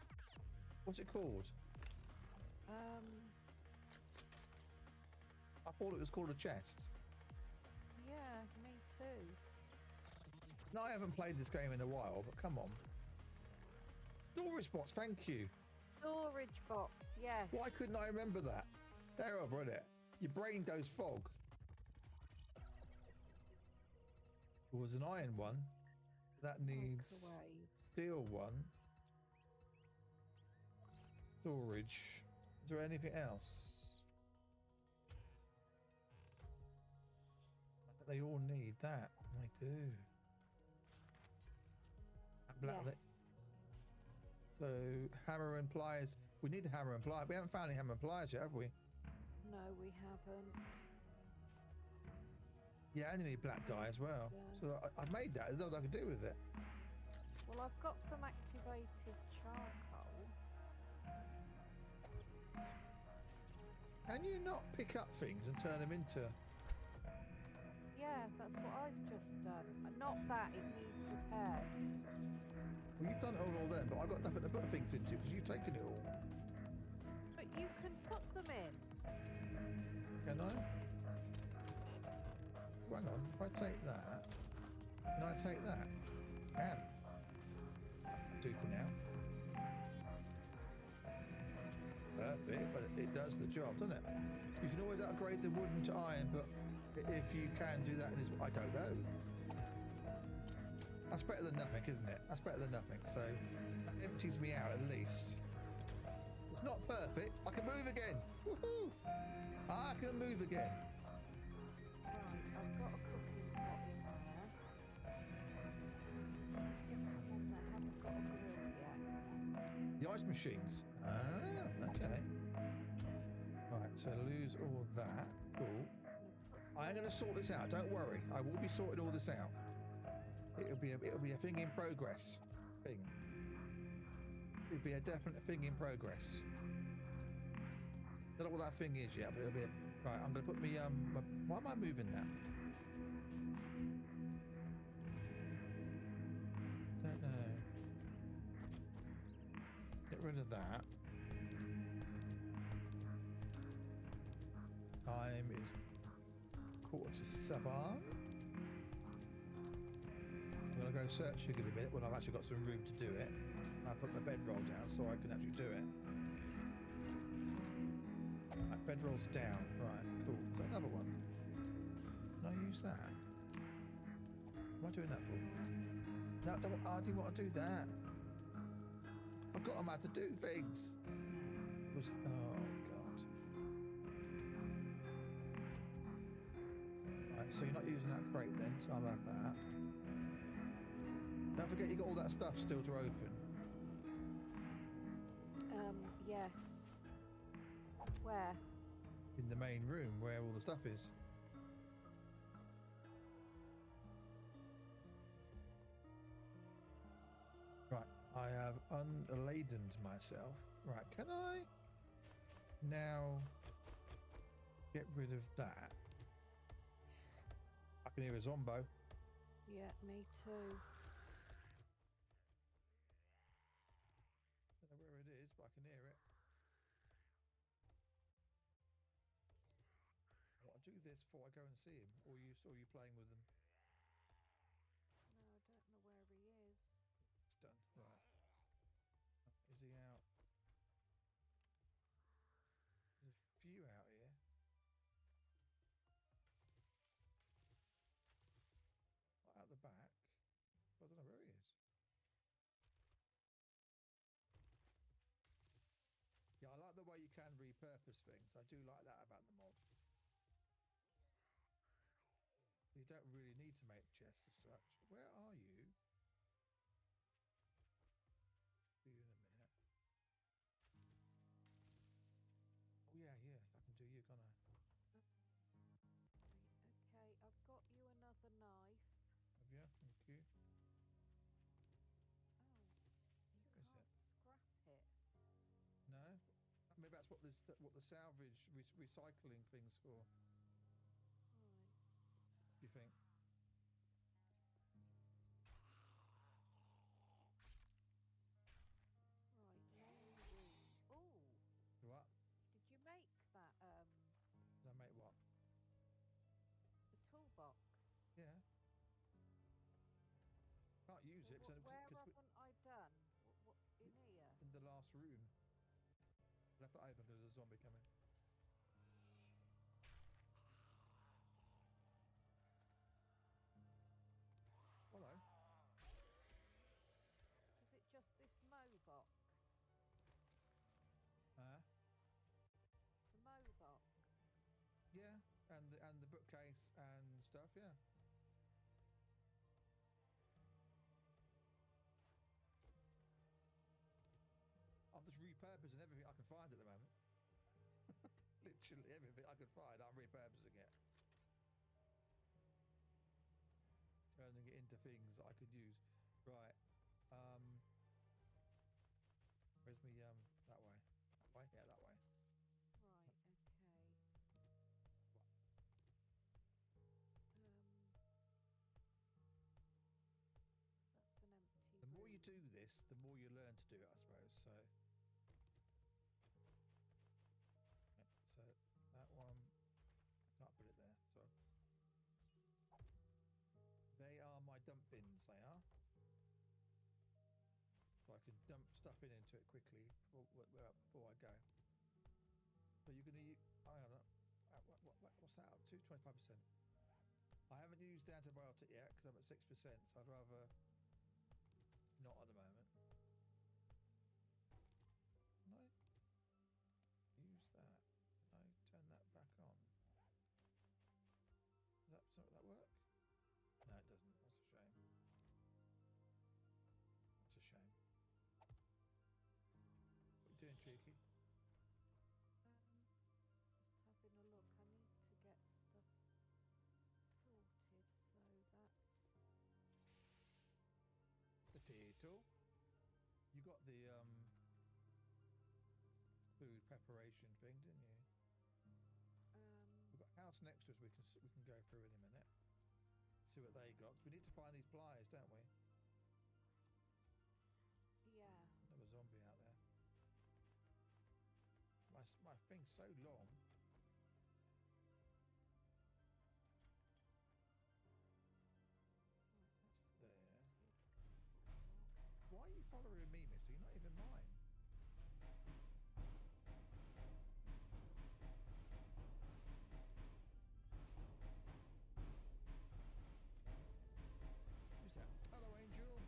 What's it called? I thought it was called a chest. Yeah, me too. No, I haven't played this game in a while, but come on. Storage box, thank you. Storage box, yes. Why couldn't I remember that? Terrible, isn't it? Your brain goes fog. There was an iron one. That needs steel one. Storage. Is there anything else? They all need that. They do. Yes. So hammer and pliers. We need a hammer and pliers. We haven't found any hammer and pliers yet, have we? No, we haven't. Yeah, and you need black dye as well. Yeah. So I made that. There's nothing I could do with it. Well, I've got some activated charcoal. Can you not pick up things and turn them into... Yeah, that's what I've just done. Not that, it needs repaired. Well, you've done it all then, but I've got nothing to put things into because you've taken it all. But you can put them in. Can I? Hang on, if I take that, can I take that? Can. Do for now. Perfect, but it does the job, doesn't it? You can always upgrade the wooden to iron, but if you can do that in this, I don't know. That's better than nothing, isn't it? That's better than nothing. So that empties me out at least. It's not perfect. I can move again. Woohoo! I can move again. Right, I've got a cooking pot in there. Simple one that haven't got a grill yet. The ice machines. Ah, okay. Right, so lose all that. Cool. I'm going to sort this out. Don't worry. I will be sorting all this out. It'll be a thing in progress. It'll be a definite thing in progress. Don't know what that thing is yet, but it'll be right. I'm going to put me why am I moving that? Don't know. Get rid of that. Time is 6:45. I'm going to go searching a bit when I've actually got some room to do it. I put my bedroll down so I can actually do it. Right, bedroll's down. Right, cool. Is that another one? Can I use that? What am I doing that for? No, I didn't want to do that. I forgot I'm how to do things. Oh, God. Right, so you're not using that crate then, so I'll have that. Don't forget you got all that stuff still to open. Yes. Where? In the main room where all the stuff is. Right, I have unladened myself. Right, can I now get rid of that? I can hear a zombo. Yeah, me too. Don't know where it is, but I can hear it. I want to do this before I go and see him, or you playing with them? No, I don't know where he is. It's done. Right. Is he out? There's a few out here. Right out the back. But I don't know where he is. Yeah, I like the way you can repurpose things. I do like that about the mod. You don't really need to make chests as such. Where are you? See you in a minute. Oh yeah, I can do you, can't I? Okay, I've got you another knife. Have you? Thank you. You Where is can't it? scrap it. No? Maybe that's what the salvage recycling thing's for. You think? Right, lonely room. Ooh, What? did you make that, Did I make what? the toolbox? Yeah. Can't use it Well, because where haven't I done? What in here? in the last room. Left that open because there's a zombie coming. Hello. Is it just this Mo box? Huh? The Mo box? Yeah, and the bookcase and stuff. Yeah. I'm just repurposing everything I can find at the moment. Literally everything I can find, I'm repurposing it. into things that I could use. Right. Where's me? That way. That way? Yeah, that way. Right. Okay. That's an empty. The more you room. do this, the more you learn to do it, I suppose. So. Yeah, so that one, I can't put it there. So. They are my dump bins. They are. So I can dump stuff into it quickly before I go. So you're gonna use, hang on, what's that up to? 25%. I haven't used the antibiotic yet because I'm at 6%, so I'd rather not at the moment. Can I use that? Can I turn that back on? Does that work? No, it doesn't. That's a shame. That's a shame. What are you doing, Cheeky? Just having a look. I need to get stuff sorted, so that's Potato. You got the food preparation thing, didn't you? We've got house next to us. We can go through in a minute. See what they got. 'Cause we need to find these pliers, don't we? yeah. Another zombie out there. My thing's so long. That's there. Why are you following me, mister? You're not even mine. Who's that? Hello, Angel.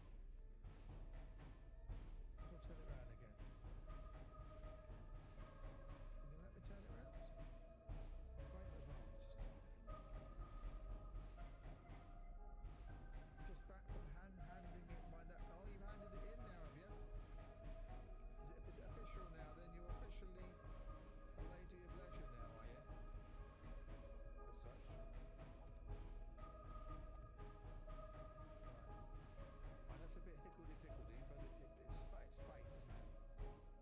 I'll turn it around again. Can you let me turn it around? Quite advanced. Just back from handing it my. Oh, you've handed it in now, have you? Is it official now? Then you're officially a lady of leisure now, are you? As such. I know it's a bit hickledy-pickledy, but it's space, isn't it?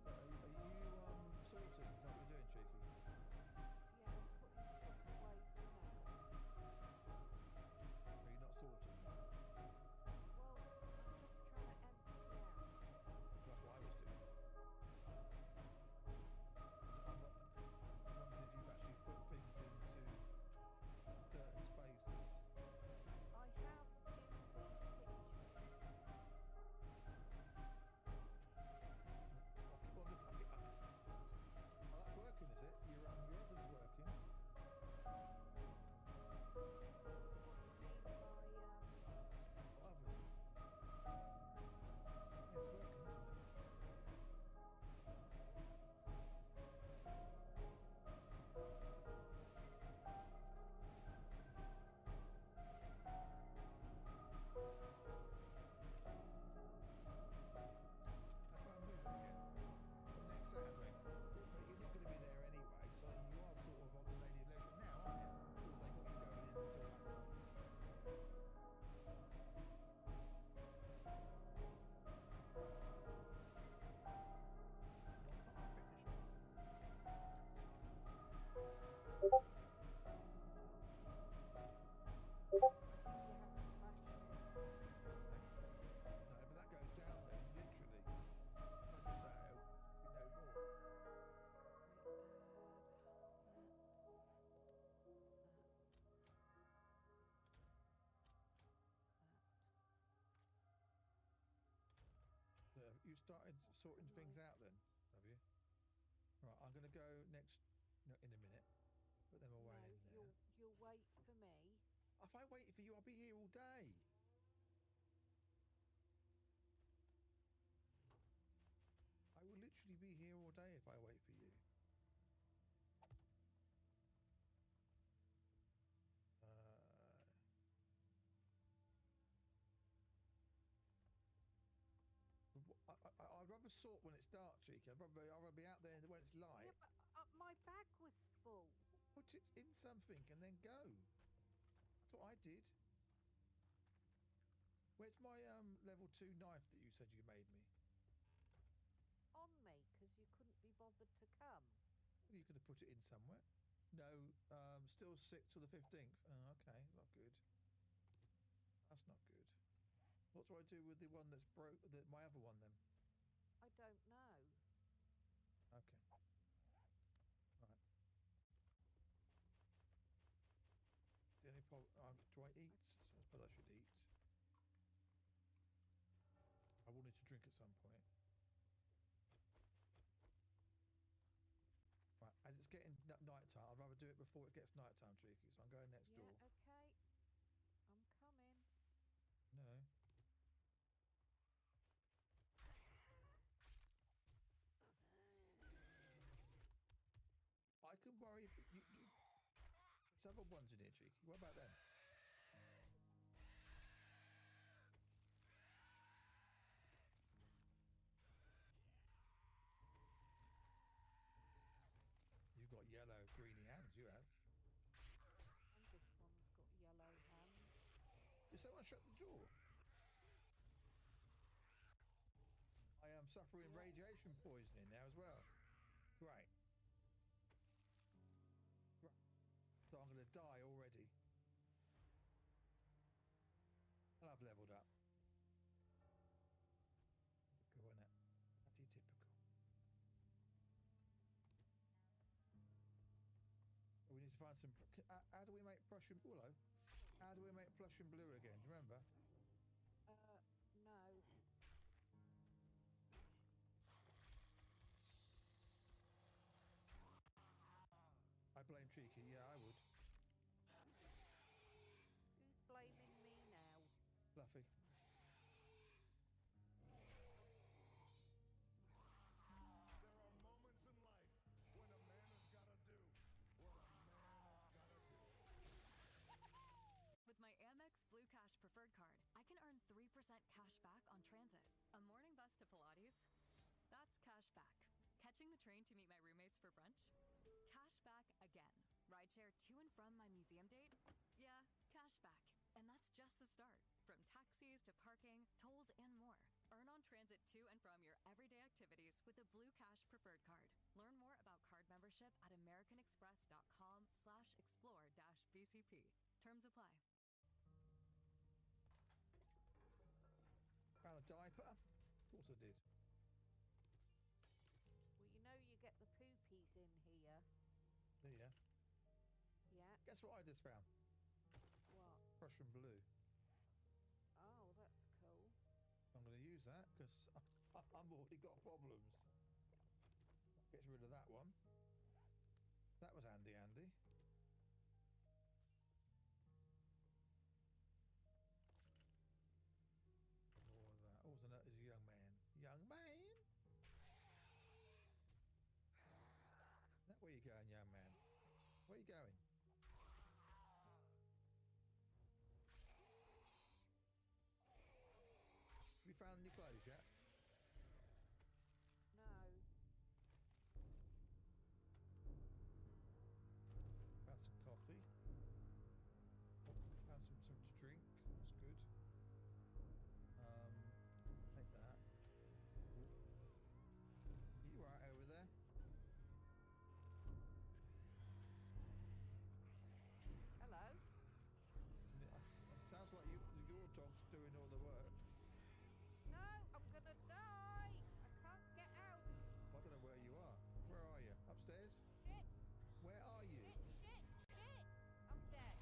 Are you sorting? Is that what you're doing, Cheeky? Yeah, I'm putting stuff away for now. Are you not sorting? Well, I'm just trying to empty out. That's what I was doing. I wondered if you've actually put things into certain spaces. I have in the kitchen. Well, look, I like working, is it? Your oven's working. Oven. Yeah, it's working, isn't it? How about moving again? Well, next Saturday. But you're not going to be there anyway, so you are sort of on the lady of leisure now, aren't you? Or they got you going in until that. No, but that goes down then, literally. If I did that, it would be no more. So you started sorting things out then, have you? Right, I'm going to go next, no, in a minute. Put them away in there. You'll wait for me. If I wait for you, I'll be here all day. I will literally be here all day if I wait for you. I'd rather sort when it's dark, Cheeky. I'd rather be out there when it's light. Yeah, but my bag was full. Put it in something and then go. That's what I did. Where's my level 2 knife that you said you made me? On me, because you couldn't be bothered to come. Well, you could have put it in somewhere. No, still sick till the 15th. Oh, okay, not good. That's not good. What do I do with the one that's broke? My other one then? I don't know. Okay. Right. The only problem. Do I eat? I suppose I should eat. I will need to drink at some point. Right, as it's getting night time, I'd rather do it before it gets night time, Cheeky. So I'm going next door. Okay. I'm coming. No. I can worry. There's other ones in here, Cheeky. What about them? You've got yellow, greeny hands, you have. And this one's got yellow hands. Did someone shut the door? I am suffering radiation poisoning now as well. Great. So I'm going to die already. And I've leveled up. Typical, isn't it? Bloody typical. So we need to find some... How do we make Prussian... Hello. How do we make Prussian blue again? Do you remember? No. I blame Cheeky. Yeah, I would. Who's blaming me now? Fluffy. There are moments in life when a man has got to do what a man has got to do. With my Amex Blue Cash Preferred Card, I can earn 3% cash back on transit. A morning bus to Pilates? That's cash back. Catching the train to meet my roommates for brunch? Cash back again. Rideshare to and from my museum date? Yeah, cash back. And that's just the start. From taxis to parking, tolls, and more. Earn on transit to and from your everyday activities with a Blue Cash Preferred Card. Learn more about card membership at americanexpress.com/explore-BCP. Terms apply. Found a diaper? Of course I did. Well, you know you get the poopies in here. Yeah. Yeah. Guess what I just found? What? Prussian blue. Oh, that's cool. I'm going to use that because I've already got problems. Gets rid of that one. That was handy, Andy. More of that. Oh, there's a young man. Young man? Where you going, young man? Where you going? Have you found any clothes yet? No. Found some coffee. Oh, found some to drink. That's good. Take that. You are over there. Hello. It sounds like your dog's doing all the work. No, I'm gonna die. I can't get out. I don't know where you are. Where are you? Upstairs? Shit. Where are you? Shit. I'm dead.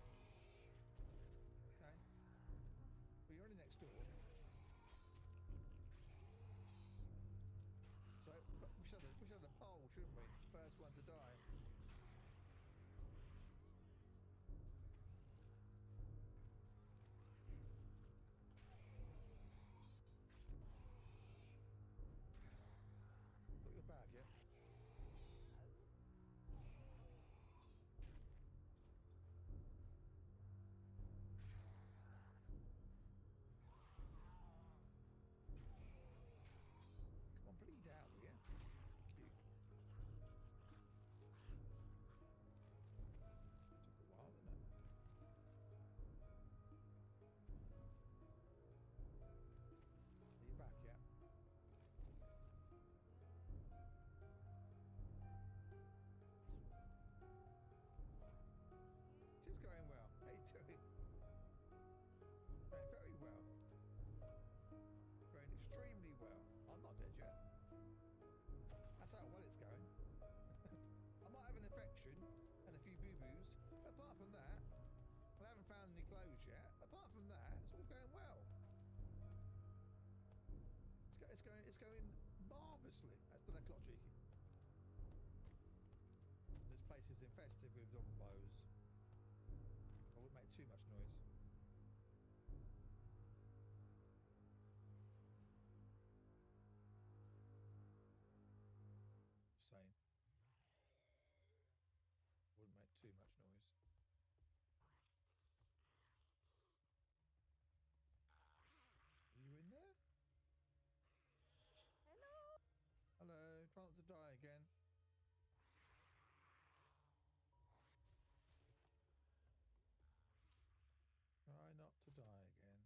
Okay. Well, you're only next door. So we should have a poll, shouldn't we? First one to die. Got your bag, yeah? Come on, bleed out, will you? Thank you. That's how well it's going. I might have an infection and a few boo-boos. Apart from that, I haven't found any clothes yet. Apart from that, it's all going well. It's going marvellously. That's the clock, cheeky. This place is infested with zombos. I wouldn't make too much noise. Saying. Wouldn't make too much noise. Are you in there? Hello? Hello, try not to die again. Try not to die again.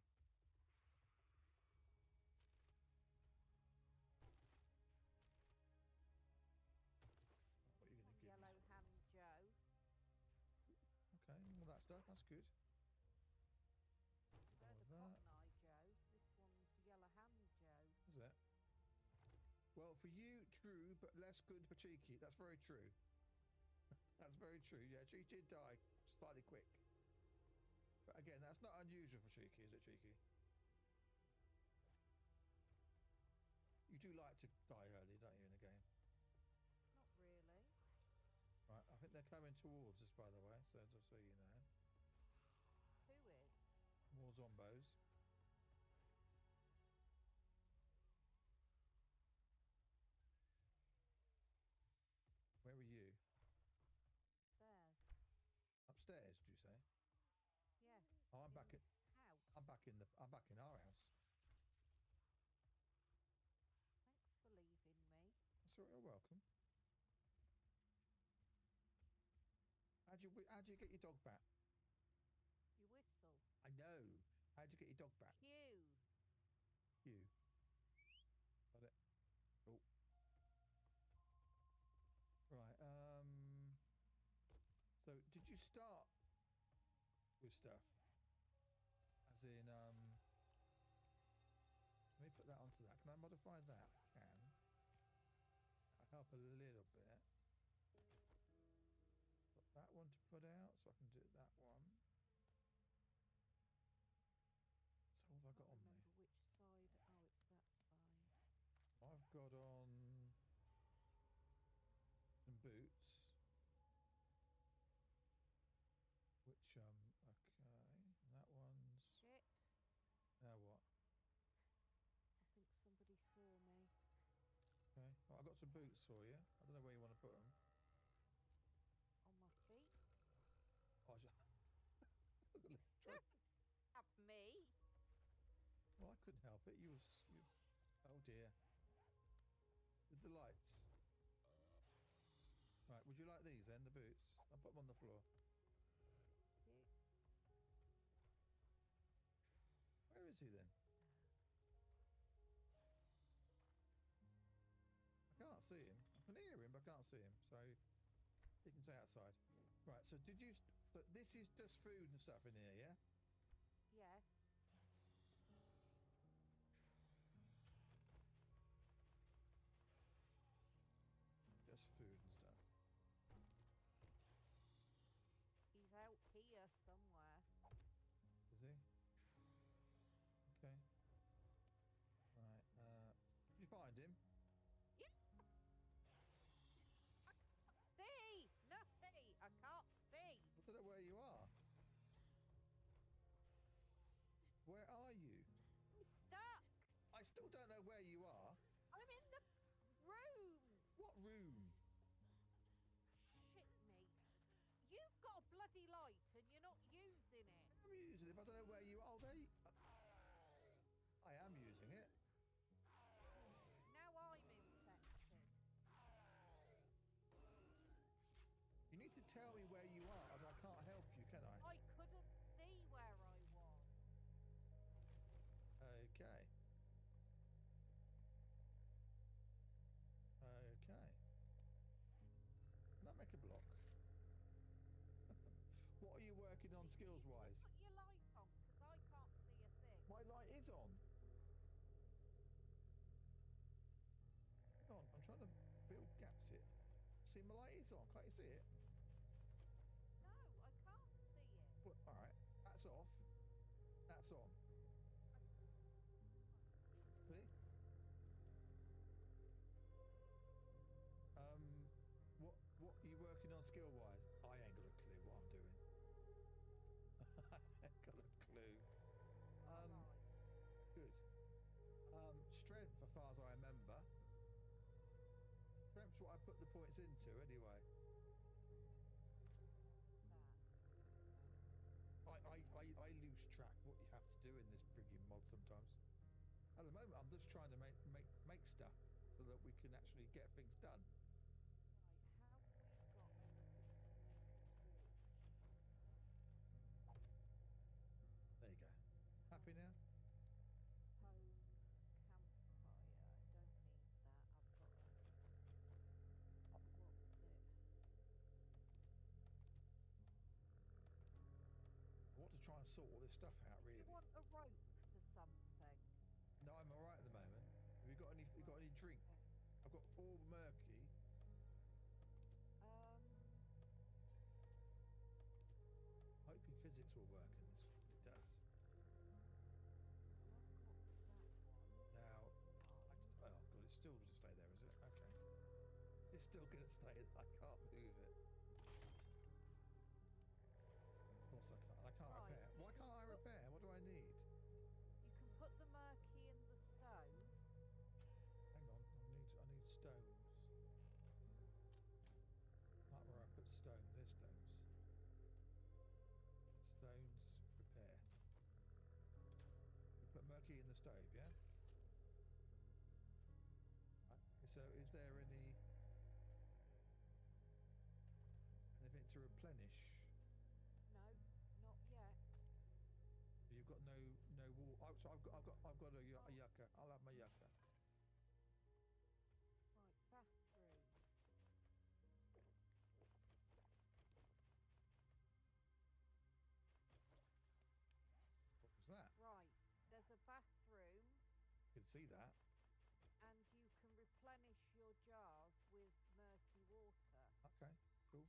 What are you going to give me? Yellow Ham Joe. Okay, all that stuff, that's good. There's a All that. Cotton Eye Joe. This one's Yellow Ham Joe. Is it? Well, for you, true, but less good for Cheeky. That's very true. That's very true. Yeah, she did die slightly quick. But again, that's not unusual for Cheeky, is it, Cheeky? You do like to die early, don't you, in a game? Not really. Right, I think they're coming towards us, by the way, so just so you know. Who is? More zombos. Where are you? Stairs. Upstairs, do you say? Yes. Oh, I'm back in. this house. I'm back in our house. Thanks for leaving me. So you're welcome. How'd you get your dog back? You whistle. I know. How'd you get your dog back? Q. You. Got it. Oh. Right. So did you start with stuff? As in, let me put that onto that. Can I modify that? I can. That'll help a little bit. Got that one to put out, so I can do that one. So what have I got on me? Remember which side? Oh, it's that side. I've got on some boots. Which okay, that one's shit. Now what? I think somebody saw me. Okay, well, I've got some boots for you. I don't know where you want to put them. On my feet. Oh, Up me. Well, I couldn't help it. You. Oh dear. With the lights. Right, would you like these then, the boots? I'll put them on the floor. Where is he then? I can't see him. I can hear him, but I can't see him. So he can stay outside. Right. So did you? So this is just food and stuff in here, yeah? Yes. Just food and stuff. He's out here somewhere. Is he? Okay. Right. Did you find him? Yeah. I can't see nothing. I can't see. I don't know where you are. Where are you? I'm stuck. I still don't know where you are. I'm in the room. What room? Shit me. You've got a bloody light and you're not using it. I'm using it, but I don't know where you are. Oh, there. I am using it. Now I'm infected. You need to tell me where you are, or I can't help you, can I? I couldn't see where I was. Okay. Okay. Can I make a block? What are you working on skills-wise? Put your light on, because I can't see a thing. My light is on. Hang on, I'm trying to build see my light is on. Can't you see it? No, I can't see it. Well, all right. That's off. That's on. See? What are you working on skill wise? I ain't got a clue what I'm doing. I ain't got a clue. Good. Strength, as far as I remember. Strength's what I put the points into anyway. I lose track what you have to do in this frigging mod sometimes. At the moment, I'm just trying to make stuff so that we can actually get things done. There you go. Happy now? Home campfire. I don't need that. I've got a... What's it? I want to try and sort all this stuff out, really. You want a rope for something? No, I'm alright at the moment. Have you got any drink? I've got 4 murky. Hoping physics will work, and it does. Now, oh god, it's still going to stay there, is it? Okay. It's still going to stay there. I can't move it. Of course I can't. I can't repair. Why can't I repair? What do I need? You can put the murky in the stone. Hang on, I need stones. Right where I put stone, there's stones. Stones, repair. You put murky in the stove, yeah? Right. So is there anything to replenish? No, not yet. You've got no wall. Oh, so I've got a yucca. I'll have my yucca. Right, bathroom. What was that? Right, there's a bathroom. You can see that. And you can replenish your jars with murky water. Okay, cool.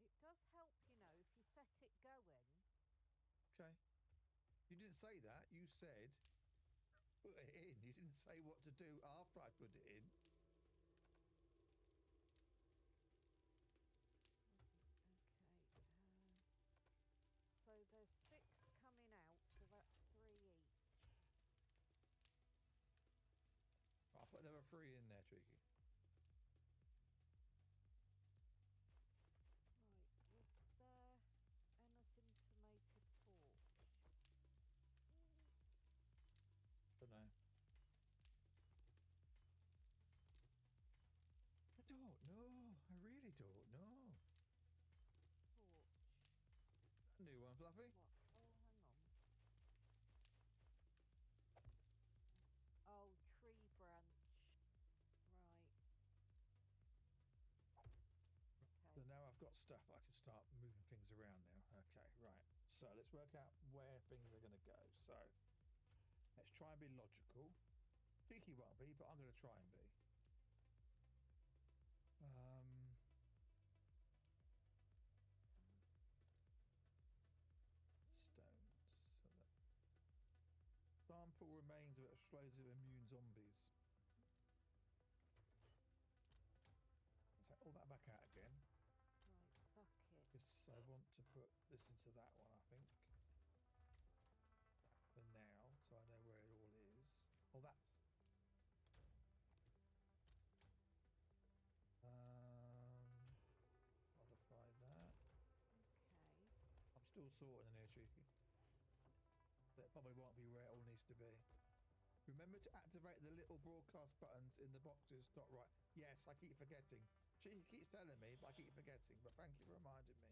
It does help, you know, if you set it going. Okay. You didn't say that. You said put it in. You didn't say what to do after I put it in. Okay. So there's 6 coming out, so that's 3 each. I'll put another 3 in there, Cheeky. Right, was there anything to make a torch? Don't know. I don't know. I really don't know. Torch. A new one, Fluffy. What? Oh, hang on. Oh, tree branch. Right. Okay. So now I've got stuff. I can start moving things around now. Okay, right. So let's work out where things are going to go. So let's try and be logical. Cheeky won't be, but I'm going to try and be. Stones. So that sample remains of explosive immune zombies. Take all that back out again. Right, bucket. Because I want to put this into that one, I think. For now, so I know where it all is. Oh, that's. Modify that. Okay. I'm still sorting in here, Cheeky. That probably won't be where it all needs to be. Remember to activate the little broadcast buttons in the boxes. Dot right. Yes, I keep forgetting. Cheeky keeps telling me, but I keep forgetting. But thank you for reminding me.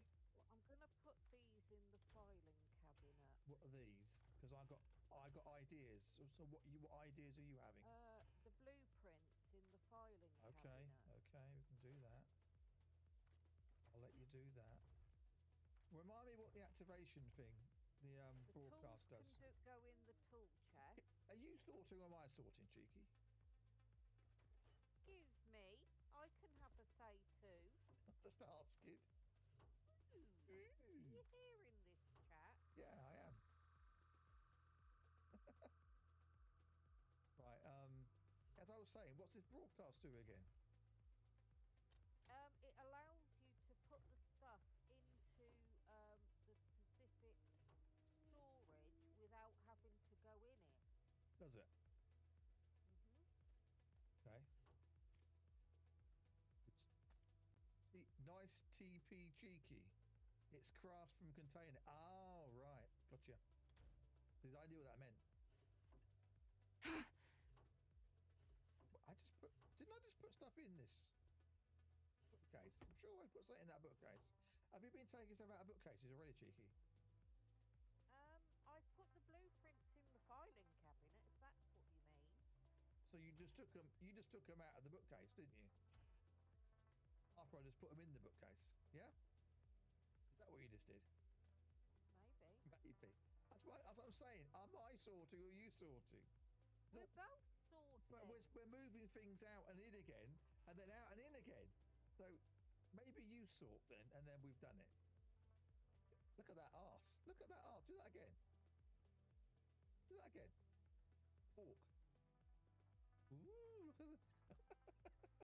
Well, I'm gonna put these in the filing cabinet. What are these? Because I got ideas. So what ideas are you having? The blueprints in the filing Okay, cabinet. okay, we can do that. I'll let you do that. Remind me what the activation thing, the broadcast tools does. can go in the tool chest. Are you sorting or am I sorting, Cheeky? Just asking. Are you hearing this chat? Yeah, I am. Right, as I was saying, what's this broadcast do again? It allows you to put the stuff into the specific storage without having to go in it. Does it? Okay. See, nice TP cheeky. It's craft from container. Oh, right. Gotcha. Because I knew what that meant. Didn't I just put stuff in this bookcase? I'm sure I put something in that bookcase. Have you been taking stuff out of bookcases already, cheeky? I put the blueprints in the filing cabinet, if that's what you mean. So you just took them. You just took them out of the bookcase, didn't you? After I just put them in the bookcase, yeah? Is that what you just did? Maybe. Maybe. That's what I'm saying. Am I sorting or are you sorting? We're both sorting. But we're moving things out and in again, and then out and in again. So maybe you sort then, and then we've done it. Look at that arse. Look at that arse. Do that again. Do that again. Fork.